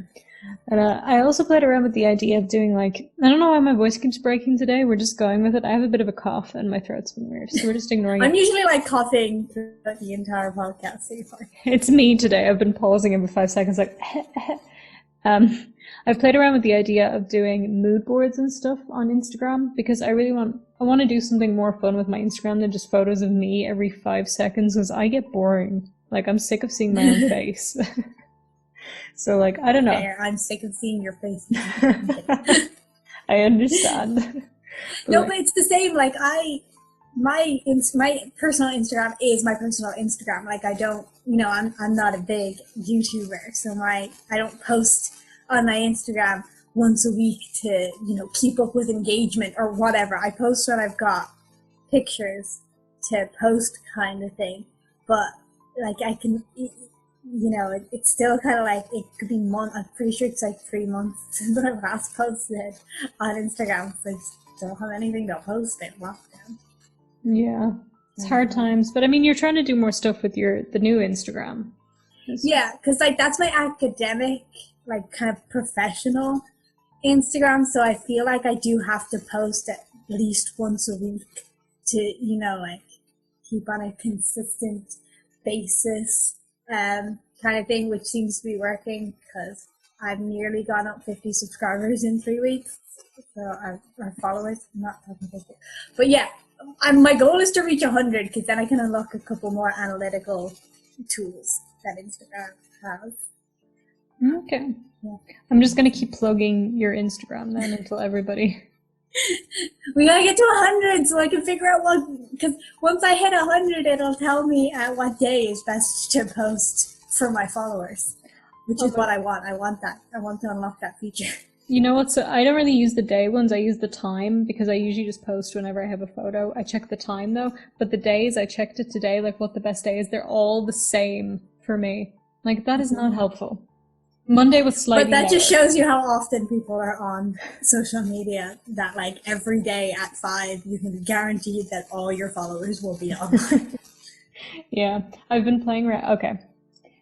And I also played around with the idea of doing like, I don't know why my voice keeps breaking today. We're just going with it. I have a bit of a cough and my throat's been weird, so we're just ignoring it. I'm usually like coughing throughout the entire podcast. So it's me today. I've been pausing every 5 seconds, like. I've played around with the idea of doing mood boards and stuff on Instagram because I want to do something more fun with my Instagram than just photos of me every 5 seconds because I get boring. Like, I'm sick of seeing my own face. So, like, I don't know. Fair. I'm sick of seeing your face. I understand. No, but it's the same. Like, my personal Instagram is my personal Instagram. Like, I don't, I'm not a big YouTuber, so I don't post on my Instagram once a week to, keep up with engagement or whatever. I post when I've got pictures to post kind of thing. But, like, I can, it's still kind of like, it could be I'm pretty sure it's like 3 months since I last posted on Instagram, so I don't have anything to post in lockdown. Yeah, it's hard times, but I mean, you're trying to do more stuff with the new Instagram. Yeah, because like that's my academic, like kind of professional Instagram, so I feel like I do have to post at least once a week to, like keep on a consistent basis, kind of thing, which seems to be working because I've nearly gone up 50 subscribers in 3 weeks. So our followers, I'm not talking 50, but yeah. My goal is to reach 100 because then I can unlock a couple more analytical tools that Instagram has. Okay. Yeah. I'm just going to keep plugging your Instagram then until everybody... We gotta get to 100 so I can figure out because once I hit 100, it'll tell me what day is best to post for my followers, which is what I want. I want that. I want to unlock that feature. You know what? So I don't really use the day ones. I use the time because I usually just post whenever I have a photo. I check the time though, but the days, I checked it today, like what the best day is. They're all the same for me. Like, that is not helpful. Monday was slightly But that lower. just shows you how often people are on social media, that like every day at 5, you can be guaranteed that all your followers will be online. Yeah, I've been playing around. Okay.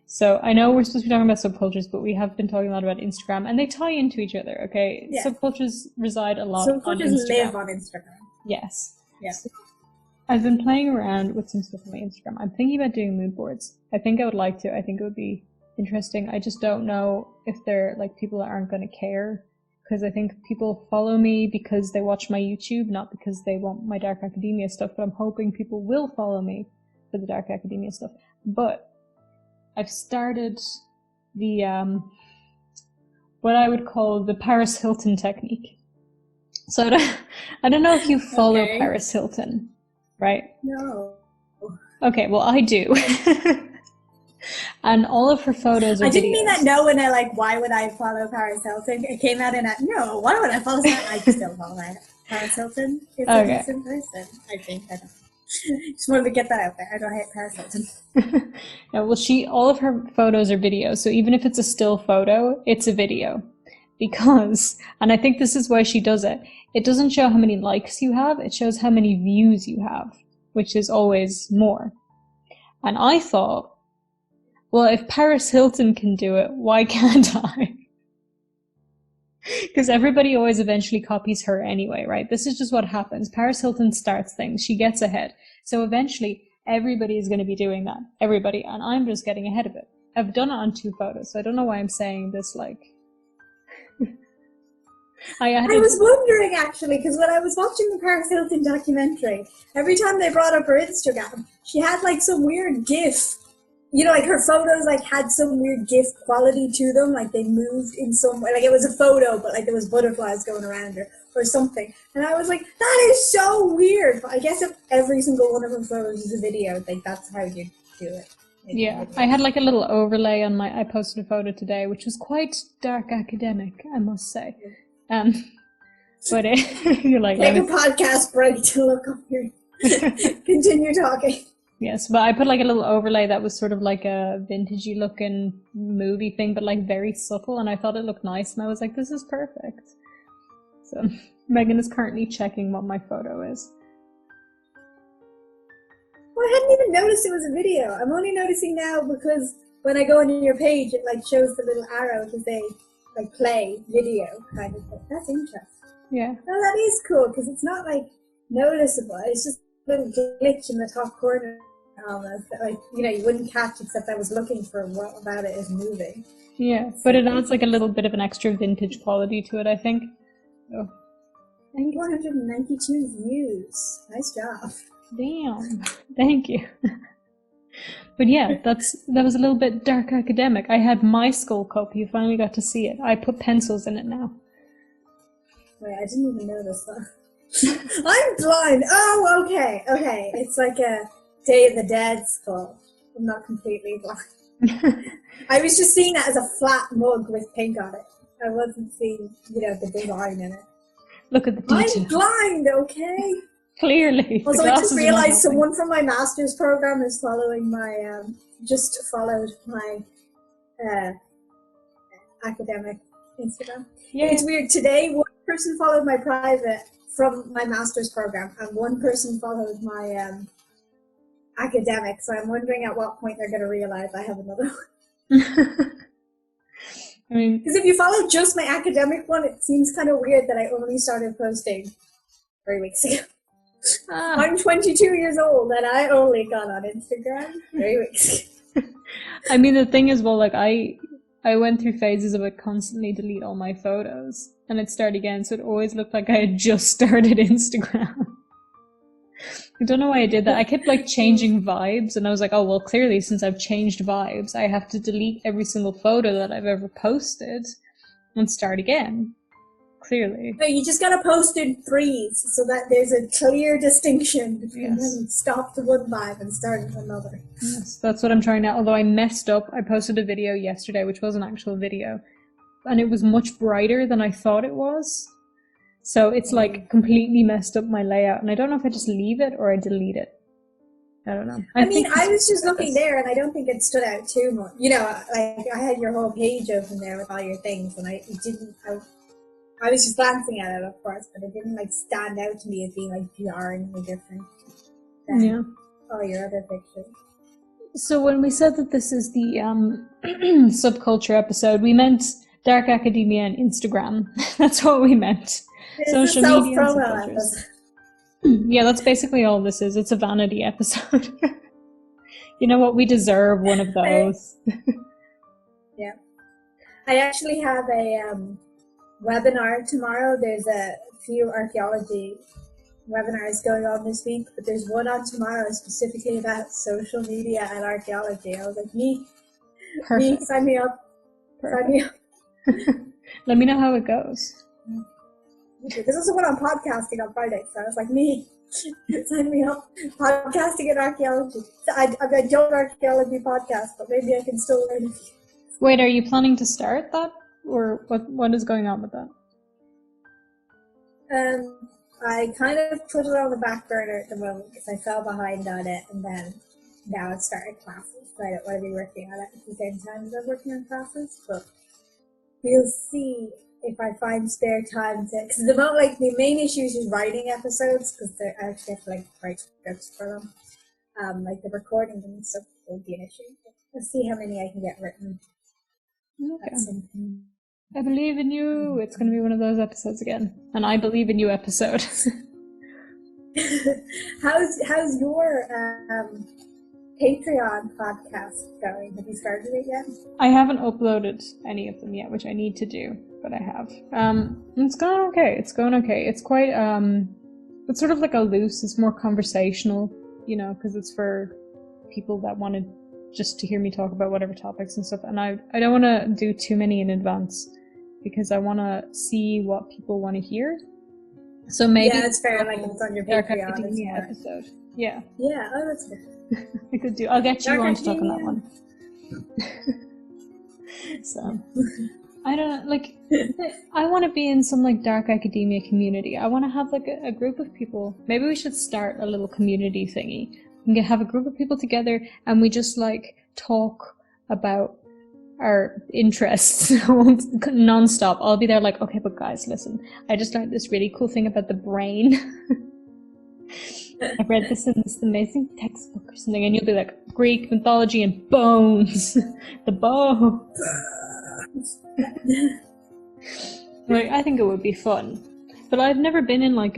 So I know we're supposed to be talking about subcultures, but we have been talking a lot about Instagram, and they tie into each other, okay? Yeah. Subcultures reside a lot on Instagram. Subcultures live on Instagram. Yes. Yeah. So I've been playing around with some stuff on my Instagram. I'm thinking about doing mood boards. I think I would like to. I think it would be interesting. I just don't know if they're, like, people that aren't going to care, because I think people follow me because they watch my YouTube, not because they want my Dark Academia stuff, but I'm hoping people will follow me for the Dark Academia stuff. But I've started the, what I would call the Paris Hilton technique. So I don't know if you follow Paris Hilton, right? No. Okay, well, I do. And all of her photos are I didn't videos. mean that no when I why would I follow Paris Hilton? It came out in a, no, why would I follow that? I still follow Paris Hilton. Is a decent person, I think. I don't know. Just wanted to get that out there. I don't hate Paris Hilton. No, well, all of her photos are videos, so even if it's a still photo, it's a video. Because, and I think this is why she does it, it doesn't show how many likes you have, it shows how many views you have, which is always more. And I thought, well, if Paris Hilton can do it, why can't I? Because everybody always eventually copies her anyway, right? This is just what happens. Paris Hilton starts things. She gets ahead. So eventually, everybody is going to be doing that. Everybody. And I'm just getting ahead of it. I've done it on 2 photos, so I don't know why I'm saying this, like... I was wondering, actually, because when I was watching the Paris Hilton documentary, every time they brought up her Instagram, she had, like, some weird GIF. You know, like, her photos, like, had some weird GIF quality to them, like, they moved in some way, like, it was a photo, but, like, there was butterflies going around her, or something, and I was like, that is so weird, but I guess if every single one of her photos is a video, like, that's how you do it. Yeah, I had, like, a little overlay on I posted a photo today, which was quite dark academic, I must say, but you're like... Take a podcast break to look up your... Continue talking. Yes, but I put like a little overlay that was sort of like a vintagey looking movie thing, but like very subtle, and I thought it looked nice, and I was like, this is perfect. So Megan is currently checking what my photo is. Well, I hadn't even noticed it was a video. I'm only noticing now because when I go on your page, it like shows the little arrow to say like play video kind of thing. That's interesting. Yeah. Oh, that is cool because it's not like noticeable. It's just a little glitch in the top corner almost. Like, you know, you wouldn't catch except I was looking for what about it is moving. Yeah, but it adds like a little bit of an extra vintage quality to it, I think. Oh. 192 views. Nice job. Damn. Thank you. But yeah, that was a little bit dark academic. I had my skull cup. You finally got to see it. I put pencils in it now. Wait, I didn't even notice that. I'm blind. Oh, okay. Okay. It's like a Day of the Dead skull. I'm not completely blind. I was just seeing it as a flat mug with pink on it. I wasn't seeing, you know, the design in it. Look at the detail. I'm blind, okay? Clearly. Also, I just realized someone from my master's program is following my, just followed my academic Instagram. Yeah. It's weird. Today, one person followed my private from my master's program, and one person followed my academic. So I'm wondering at what point they're going to realize I have another one. I mean, because if you follow just my academic one, it seems kind of weird that I only started posting 3 weeks ago. I'm 22 years old and I only got on Instagram 3 weeks ago. I mean, the thing is, well, like I went through phases of it constantly delete all my photos and it started again, so it always looked like I had just started Instagram. I don't know why I did that. I kept like changing vibes and I was like, oh, well, clearly since I've changed vibes, I have to delete every single photo that I've ever posted and start again. Clearly. No, you just gotta post in threes so that there's a clear distinction between when you stop the one vibe and start another. Yes, that's what I'm trying now. Although I messed up, I posted a video yesterday, which was an actual video, and it was much brighter than I thought it was. So it's like completely messed up my layout, and I don't know if I just leave it or I delete it. I don't know. I mean, I was just looking there, and I don't think it stood out too much. You know, like I had your whole page open there with all your things, and I was just glancing at it, of course, but it didn't like stand out to me as being like jarringly different than all your other pictures. So when we said that this is the subculture episode, we meant dark academia and Instagram. That's what we meant. It's social a media and subcultures. Yeah, that's basically all this is. It's a vanity episode. You know what? We deserve one of those. Yeah. I actually have a webinar tomorrow. There's a few archaeology webinars going on this week, but there's one on tomorrow specifically about social media and archaeology. I was like, me, sign me up. Perfect. Sign me up. Let me know how it goes. There's also one on podcasting on Friday, so I was like, me, sign me up. Podcasting and archaeology. So I don't archaeology podcast, but maybe I can still learn a few. Wait, are you planning to start that? Or what is going on with that? I kind of put it on the back burner at the moment because I fell behind on it, and then now I've started classes, so I don't want to be working on it at the same time as I'm working on classes, but we'll see if I find spare time to, because the moment, like, the main issue is just writing episodes, because I actually have to, like, write scripts for them. Like, the recording and stuff won't be an issue. Let's see how many I can get written. Okay. I believe in you. It's going to be one of those episodes again. And I believe in you episode. How's your Patreon podcast going? Have you started it yet? I haven't uploaded any of them yet, which I need to do, but I have. It's going okay. It's going okay. It's quite, it's sort of like a loose, it's more conversational, you know, because it's for people that wanted just to hear me talk about whatever topics and stuff. And I don't want to do too many in advance because I want to see what people want to hear. So maybe it's fair. Like it's on your Patreon episode. Yeah. Yeah. Oh, that's good. I could do. I'll get you on to talk on that one. So I don't know. Like, I want to be in some like dark academia community. I want to have like a group of people. Maybe we should start a little community thingy. We can have a group of people together and we just like talk about our interests non-stop. I'll be there like, okay, but guys, listen, I just learned this really cool thing about the brain. I read this in this amazing textbook or something, and you'll be like, Greek mythology and bones. The bones. Like, I think it would be fun. But I've never been in like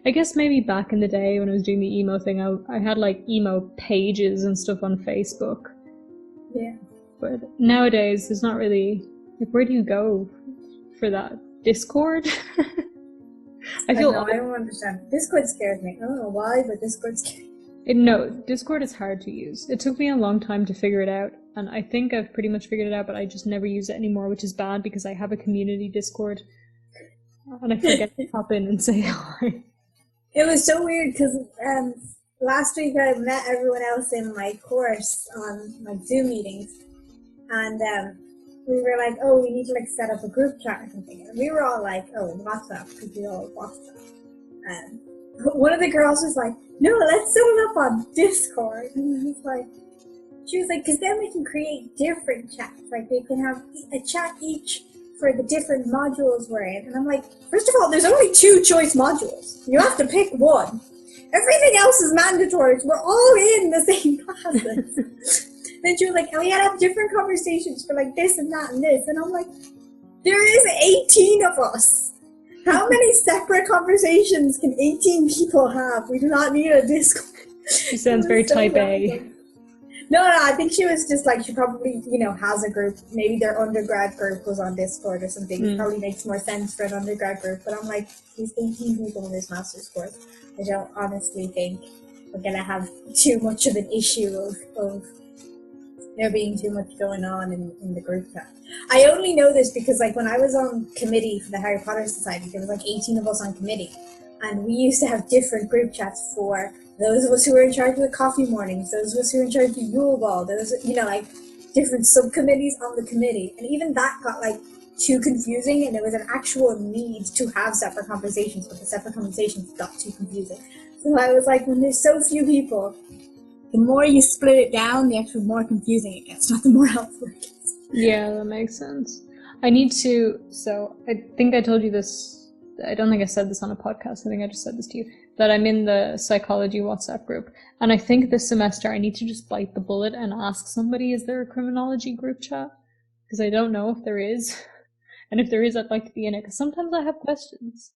I guess maybe back in the day when I was doing the emo thing, I had like emo pages and stuff on Facebook. Yeah. But nowadays, there's not really, like, where do you go for that? Discord? I don't understand. Discord scares me. I don't know why, but Discord scares me. No, Discord is hard to use. It took me a long time to figure it out, and I think I've pretty much figured it out, but I just never use it anymore, which is bad because I have a community Discord, and I forget to pop in and say hi. It was so weird because last week I met everyone else in my course on like Zoom meetings, and we were like, oh, we need to like set up a group chat or something, and we were all like, oh, WhatsApp, because we all WhatsApp. One of the girls was like, no, let's set it up on Discord. And she was like, because then we can create different chats. Like, we can have a chat each for the different modules we're in. And I'm like, first of all, there's only 2 choice modules. You have to pick one. Everything else is mandatory. We're all in the same classes. Then she was like, and we had to have different conversations for like this and that and this. And I'm like, there is 18 of us. How many separate conversations can 18 people have? We do not need a Discord. She sounds very so type A. No, I think she was just like, she probably, has a group. Maybe their undergrad group was on Discord or something. It probably makes more sense for an undergrad group. But I'm like, there's 18 people in this master's course. I don't honestly think we're going to have too much of an issue of there being too much going on in the group chat. I only know this because like when I was on committee for the Harry Potter Society, there was like 18 of us on committee, and we used to have different group chats for those of us who were in charge of the coffee mornings, those of us who were in charge of the Yule Ball, those, like different subcommittees on the committee. And even that got like too confusing, and there was an actual need to have separate conversations, but the separate conversations got too confusing. So I was like, when there's so few people, the more you split it down, the actual more confusing it gets, not the more helpful it gets. Yeah, that makes sense. I think I told you this, I don't think I said this on a podcast, I think I just said this to you, that I'm in the psychology WhatsApp group. And I think this semester I need to just bite the bullet and ask somebody, is there a criminology group chat? Because I don't know if there is. And if there is, I'd like to be in it, because sometimes I have questions.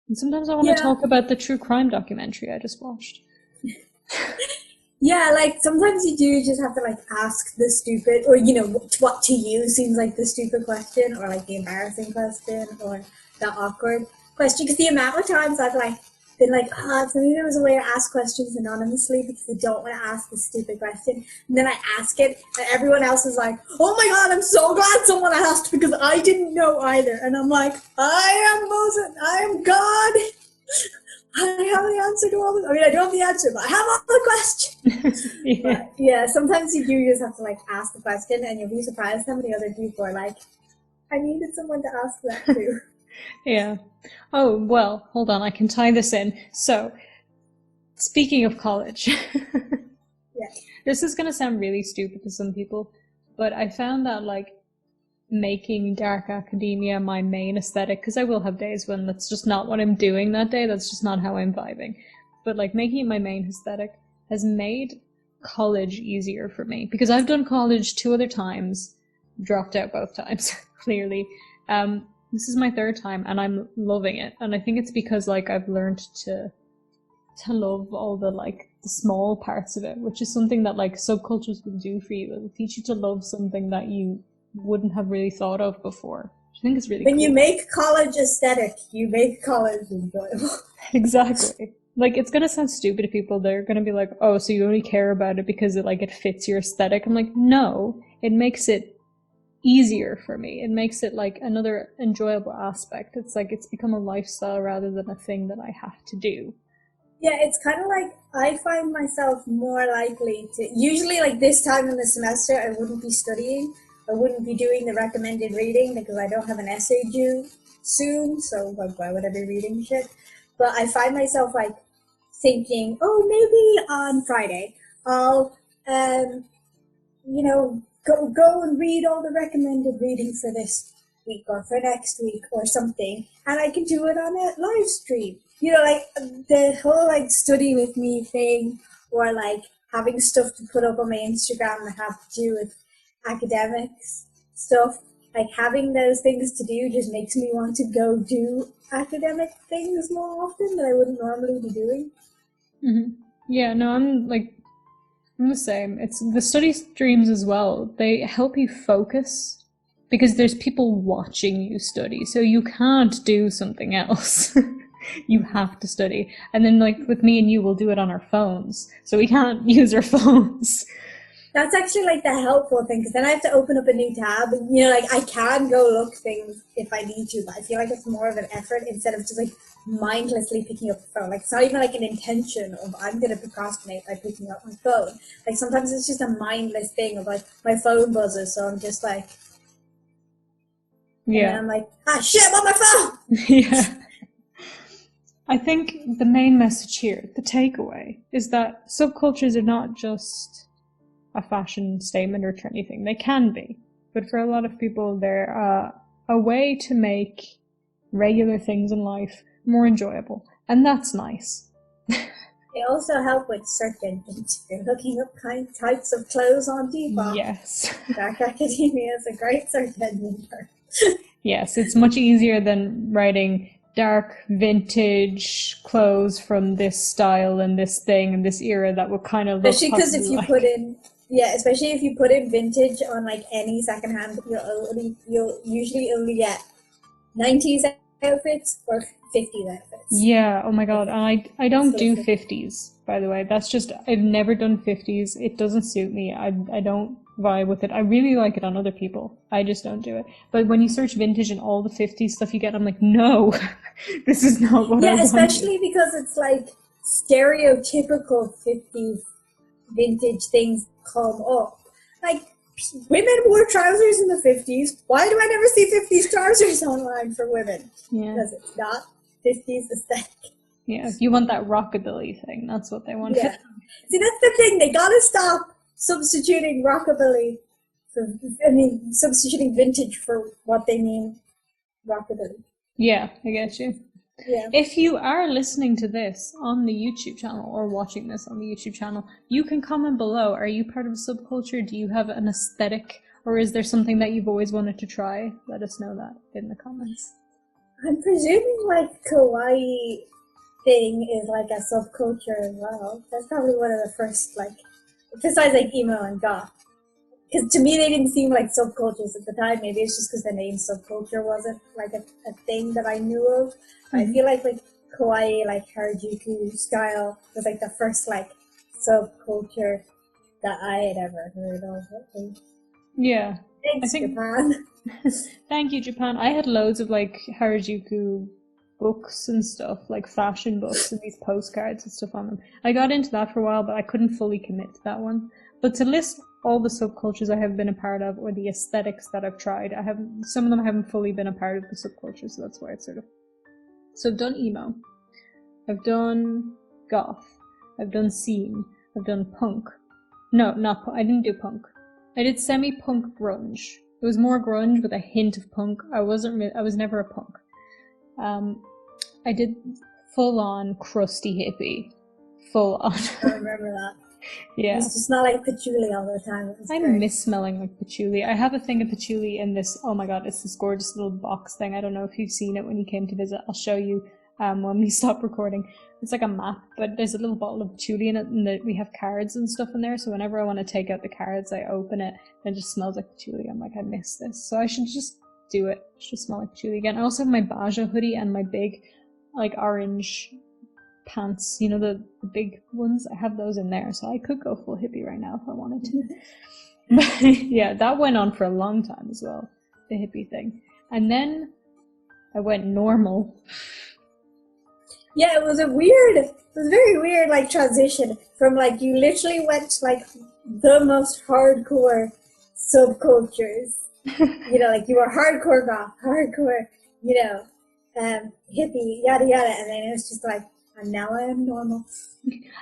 And sometimes I want to talk about the true crime documentary I just watched. Yeah, like sometimes you do just have to like ask the stupid, or what to you seems like the stupid question, or like the embarrassing question, or the awkward question. Because the amount of times I've like been like, if maybe there was a way to ask questions anonymously because I don't want to ask a stupid question, and then I ask it, and everyone else is like, oh my god, I'm so glad someone asked because I didn't know either, and I'm like, I am Moses, I am God. I have the answer to all this. I mean, I don't have the answer, but I have all the questions. Yeah, sometimes you do just have to like ask the question, and you'll be surprised how many other people are like, I needed someone to ask that too. Yeah. Oh, well, hold on, I can tie this in. So, speaking of college, this is going to sound really stupid to some people, but I found that like making dark academia my main aesthetic, because I will have days when that's just not what I'm doing that day, that's just not how I'm vibing, but like making it my main aesthetic has made college easier for me, because I've done college 2 other times, dropped out both times, clearly. This is my 3rd time and I'm loving it, and I think it's because like I've learned to love all the like the small parts of it, which is something that like subcultures will do for you. It will teach you to love something that you wouldn't have really thought of before. I think it's really when cool. You make college aesthetic, you make college enjoyable. Exactly. Like, it's gonna sound stupid to people. They're gonna be like, oh, so you only care about it because it fits your aesthetic. I'm like, no, it makes it easier for me. It makes it like another enjoyable aspect. It's like it's become a lifestyle rather than a thing that I have to do. Yeah, it's kind of like I find myself more likely to, usually like this time in the semester, I wouldn't be studying. I wouldn't be doing the recommended reading because I don't have an essay due soon, so like, why would I be reading shit? But I find myself like thinking, oh, maybe on Friday I'll, go and read all the recommended reading for this week or for next week or something, and I can do it on a live stream. Like the whole like study with me thing, or like having stuff to put up on my Instagram that have to do with academics stuff. like having those things to do just makes me want to go do academic things more often that I wouldn't normally be doing. Mm-hmm. Yeah, no, I'm the same. It's the study streams as well. They help you focus because there's people watching you study, so you can't do something else. You have to study. And then like with me and you, we'll do it on our phones, so we can't use our phones. That's actually like the helpful thing, because then I have to open up a new tab, and like I can go look things if I need to, but I feel like it's more of an effort instead of just like mindlessly picking up the phone. Like it's not even like an intention of I'm gonna procrastinate by picking up my phone. Like sometimes it's just a mindless thing of like my phone buzzes, so I'm just like, yeah, and I'm like, shit, I'm on my phone. Yeah. I think the main message here, the takeaway, is that subcultures are not just a fashion statement or trendy thing. They can be, but for a lot of people, they're a way to make regular things in life more enjoyable, and that's nice. They also help with search engines. You're looking up types of clothes on Depop. Yes. Dark Academia is a great search engine. Yes, it's much easier than writing dark vintage clothes from this style and this thing and this era that would kind of look. Especially because if you put in. Yeah, especially if you put in vintage on like any secondhand, you'll usually only get 90s outfits or 50s outfits. Yeah, oh my god, and I don't do 50s, by the way. That's just, I've never done 50s. It doesn't suit me. I don't vibe with it. I really like it on other people. I just don't do it. But when you search vintage and all the 50s stuff you get, I'm like, no, this is not what I want. Yeah, especially because it's like stereotypical 50s vintage things come up. Like, women wore trousers in the 50s. Why do I never see 50s trousers online for women? Yeah. Because it's not 50s aesthetic. Yeah, you want that rockabilly thing. That's what they want. Yeah. See, that's the thing. They gotta stop substituting rockabilly substituting vintage for what they mean rockabilly. Yeah, I get you. Yeah. If you are listening to this on the YouTube channel or watching this on the YouTube channel, you can comment below. Are you part of a subculture? Do you have an aesthetic? Or is there something that you've always wanted to try? Let us know that in the comments. I'm presuming like kawaii thing is like a subculture as well. That's probably one of the first, like, besides like emo and goth. Because to me they didn't seem like subcultures at the time. Maybe it's just because the name subculture wasn't like a thing that I knew of. I feel like kawaii, like Harajuku style was like the first like subculture that I had ever heard of. Yeah. Thanks, Japan. Thank you, Japan. I had loads of like Harajuku books and stuff, like fashion books and these postcards and stuff on them. I got into that for a while, but I couldn't fully commit to that one. But to list all the subcultures I have been a part of, or the aesthetics that I've tried, some of them haven't fully been a part of the subculture, so that's why it's sort of. So I've done emo, I've done goth, I've done scene, I've done punk. No, not punk. I didn't do punk. I did semi-punk grunge. It was more grunge with a hint of punk. I was never a punk. I did full-on crusty hippie. Full-on. I remember that. Yeah. It's just not like patchouli all the time. I miss smelling like patchouli. I have a thing of patchouli in this, oh my god, it's this gorgeous little box thing. I don't know if you've seen it when you came to visit. I'll show you when we stop recording. It's like a map, but there's a little bottle of patchouli in it, and we have cards and stuff in there, so whenever I want to take out the cards, I open it, and it just smells like patchouli. I'm like, I miss this. So I should just do it. It should smell like patchouli again. I also have my Baja hoodie and my big, like, orange pants, you know, the big ones. I have those in there, so I could go full hippie right now if I wanted to. But yeah, that went on for a long time as well, the hippie thing. And then I went normal. Yeah, it was very weird, like, transition from, like, you literally went to, like, the most hardcore subcultures. You know, like, you were hardcore goth, hardcore, you know, hippie, yada yada, and then it was just like, and now I am normal.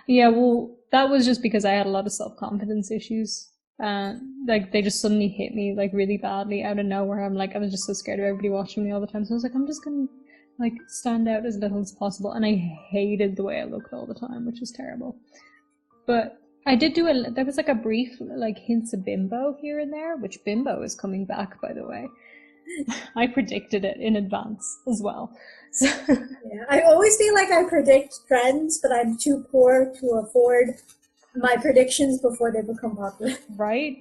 Yeah, well, that was just because I had a lot of self-confidence issues. Like, they just suddenly hit me, like, really badly out of nowhere. I was just so scared of everybody watching me all the time, so I was like, I'm just gonna, like, stand out as little as possible, and I hated the way I looked all the time, which was terrible. But I did there was, like, a brief, like, hints of bimbo here and there, which bimbo is coming back, by the way. I predicted it in advance as well. So. Yeah, I always feel like I predict trends, but I'm too poor to afford my predictions before they become popular. Right?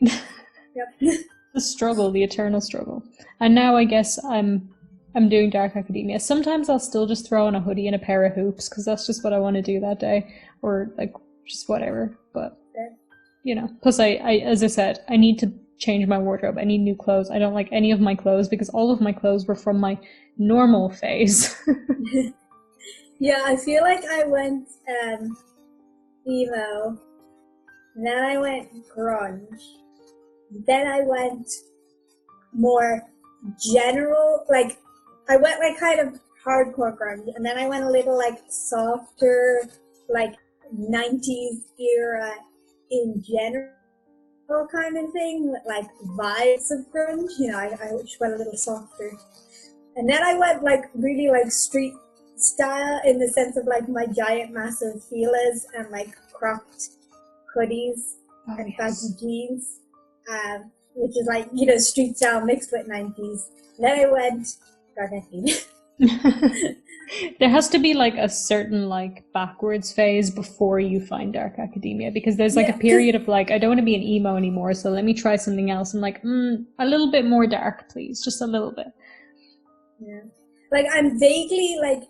Yep. The struggle, the eternal struggle. And now I guess I'm doing Dark Academia. Sometimes I'll still just throw on a hoodie and a pair of hoops because that's just what I want to do that day, or like just whatever. But you know, plus I as I said, I need to change my wardrobe. I need new clothes. I don't like any of my clothes because all of my clothes were from my normal phase. Yeah, I feel like I went emo, then I went grunge, then I went more general, like I went like kind of hardcore grunge, and then I went a little like softer, like 90s era in general kind of thing, like vibes of grunge, you know, I just went a little softer. And then I went like really like street style in the sense of like my giant massive feelers and like cropped hoodies and baggy jeans, which is like, you know, street style mixed with 90s. Then I went Dark Academia. There has to be like a certain like backwards phase before you find Dark Academia, because there's like a period of like, I don't want to be an emo anymore, so let me try something else. I'm like, a little bit more dark, please, just a little bit. Yeah, like I'm vaguely like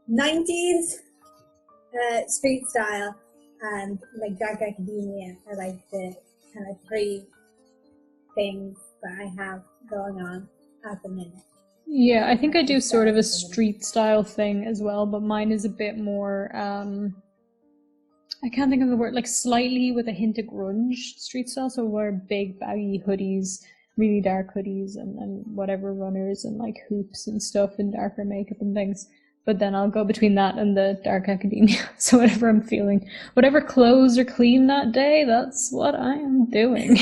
90s street style and like Dark Academia are like the kind of three things that I have going on at the minute. Yeah, I think I do sort of a street style thing as well, but mine is a bit more, I can't think of the word, like slightly with a hint of grunge street style, so wear big baggy hoodies, really dark hoodies and whatever runners and like hoops and stuff and darker makeup and things. But then I'll go between that and the Dark Academia, so whatever I'm feeling. Whatever clothes are clean that day, that's what I am doing.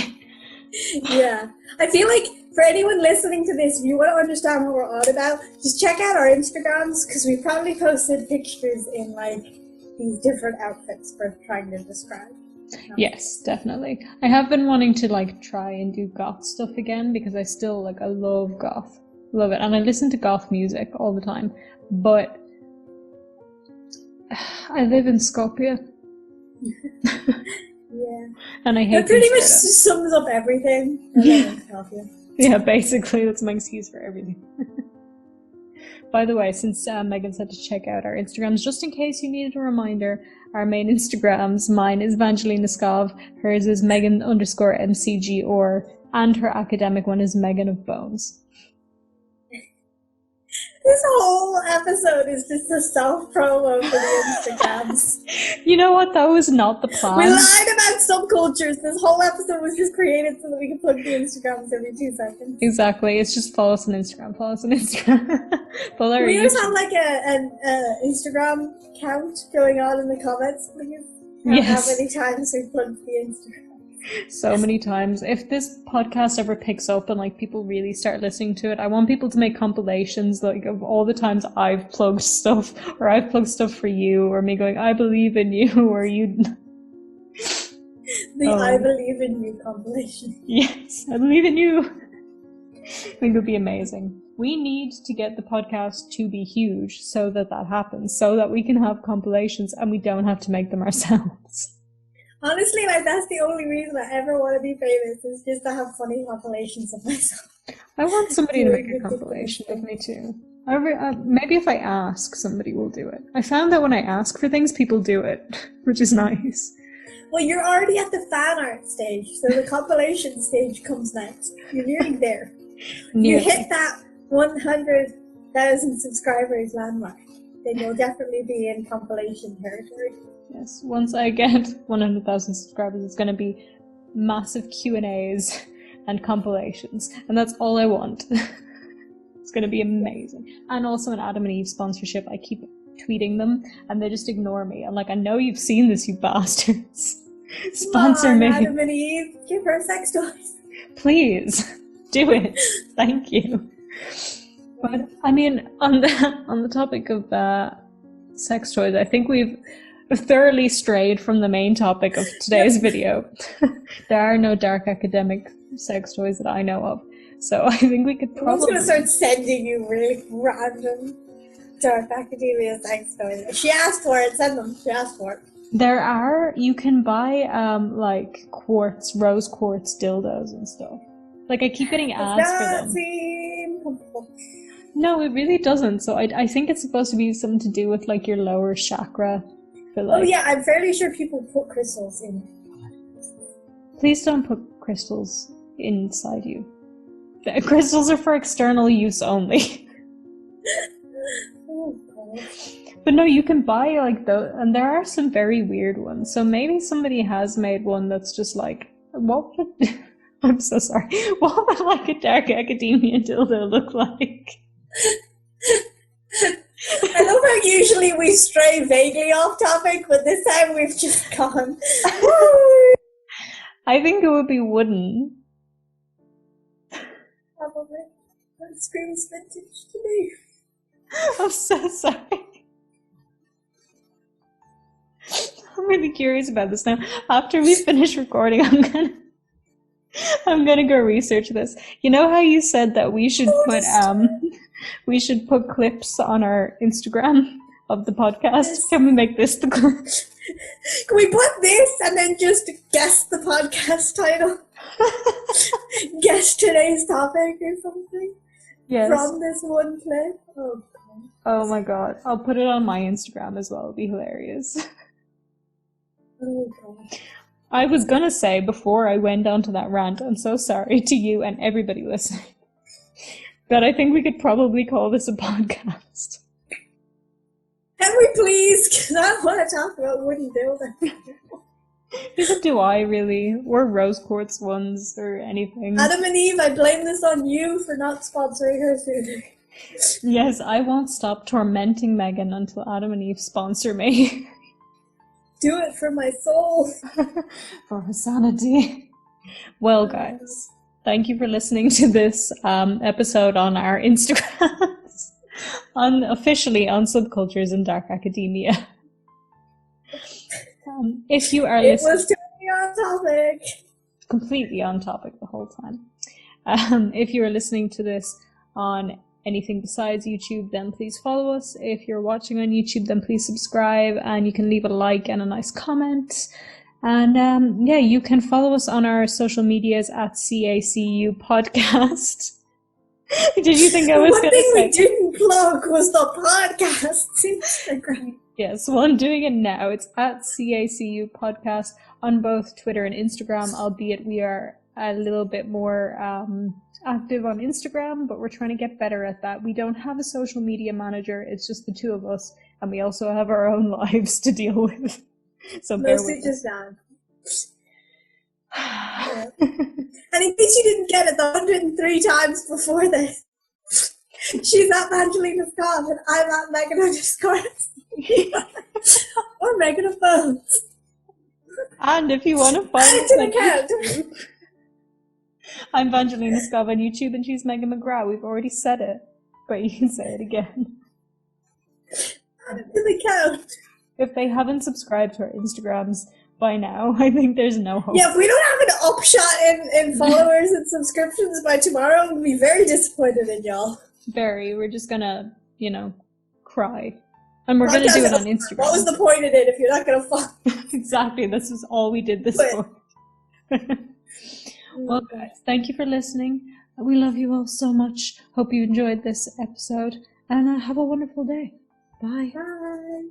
Yeah, I feel like for anyone listening to this, if you want to understand what we're on about, just check out our Instagrams, because we probably posted pictures in like these different outfits for trying to describe. Yes, definitely. I have been wanting to like try and do goth stuff again, because I still like, I love goth. Love it. And I listen to goth music all the time, but I live in Skopje. Yeah. And I hate that pretty much sums up everything. Yeah, basically that's my excuse for everything. By the way, since Megan said to check out our Instagrams, just in case you needed a reminder, our main Instagrams, mine is Evangelina Skov, hers is Megan_MCG, and her academic one is Megan of Bones. This whole episode is just a self-promo for the Instagrams. You know what? That was not the plan. We lied about subcultures. This whole episode was just created so that we could plug the Instagrams every 2 seconds. Exactly. It's just follow us on Instagram. Follow us on Instagram. Follow our we YouTube. just have like an Instagram count going on in the comments, please. Yes. How many times we plugged the Instagram? So many times. If this podcast ever picks up and like people really start listening to it, I want people to make compilations like of all the times I've plugged stuff, or I've plugged stuff for you, or me going, I believe in you, or you. I believe in you compilation. Yes, I believe in you. I think it would be amazing. We need to get the podcast to be huge so that happens, so that we can have compilations and we don't have to make them ourselves. Honestly, like that's the only reason I ever want to be famous, is just to have funny compilations of myself. I want somebody to make a compilation of me too. Maybe if I ask, somebody will do it. I found that when I ask for things, people do it, which is nice. Well, you're already at the fan art stage, so the compilation stage comes next. You're nearly there. You hit that 100,000 subscribers landmark, then you'll definitely be in compilation territory. Yes, once I get 100,000 subscribers, it's going to be massive Q&As and compilations, and that's all I want. It's going to be amazing. And also an Adam and Eve sponsorship. I keep tweeting them, and they just ignore me. I'm like, I know you've seen this, you bastards. Sponsor me. Adam and Eve, give her sex toys. Please, do it. Thank you. But, I mean, on the topic of sex toys, I think we've thoroughly strayed from the main topic of today's video. There are no dark academic sex toys that I know of. So I think we could I was probably... going to start sending you really random Dark Academia thanks stories. She asked for it, send them. She asked for it. You can buy, like, rose quartz dildos and stuff. Like, I keep getting ads for them. No, it really doesn't. So I think it's supposed to be something to do with, like, your lower chakra. For, like... Oh yeah, I'm fairly sure people put crystals in. Please don't put crystals inside you. The crystals are for external use only. Oh god. But no, you can buy, like, those, and there are some very weird ones. So maybe somebody has made one that's just like, what would... I'm so sorry. What would, like, a Dark Academia dildo look like? I love how usually we stray vaguely off topic, but this time we've just gone. I think it would be wooden. Probably. That screams vintage to me. I'm so sorry. I'm really curious about this now. After we finish recording, I'm gonna go research this. You know how you said that we should put clips on our Instagram of the podcast? Yes. Can we make this the clip? Can we put this and then just guess the podcast title? Guess today's topic or something? Yes. From this one clip? Oh god. Oh my god. I'll put it on my Instagram as well. It'll be hilarious. Oh god. I was gonna say before I went on to that rant, I'm so sorry to you and everybody listening. But I think we could probably call this a podcast. Can we please? Because I don't want to talk about wooden dildos. Neither do I, really. Or rose quartz ones or anything. Adam and Eve, I blame this on you for not sponsoring her sooner. Yes, I won't stop tormenting Megan until Adam and Eve sponsor me. Do it for my soul. For her sanity. Well, guys, thank you for listening to this episode on our Instagrams. Officially on Subcultures and Dark Academia. If you are listening... It was totally on topic. Completely on topic the whole time. If you are listening to this on anything besides YouTube, then please follow us. If you're watching on YouTube, then please subscribe, and you can leave a like and a nice comment. And yeah, you can follow us on our social medias at CACU Podcast. Did you think I was going to say? One thing we didn't plug was the podcast Instagram. Yes, well, I'm doing it now. It's at CACU Podcast on both Twitter and Instagram, albeit we are a little bit more active on Instagram, but we're trying to get better at that. We don't have a social media manager. It's just the two of us, and we also have our own lives to deal with. So mostly just that. Yeah. And in case you didn't get it, the 103 times before this, she's at Angelina Scott and I'm at Megan _ or Megan of both. And if you want to find us on YouTube, I'm Evangelina Scott on YouTube and she's Megan McGrath. We've already said it, but you can say it again. Add it to the count. If they haven't subscribed to our Instagrams by now, I think there's no hope. Yeah, if we don't have an upshot in followers and subscriptions by tomorrow, I'm going to be very disappointed in y'all. Very. We're just going to, cry. And we're going to do it on Instagram. What was the point in it if you're not going to follow? Exactly. This is all we did this for. Well, guys, thank you for listening. We love you all so much. Hope you enjoyed this episode. And have a wonderful day. Bye. Bye.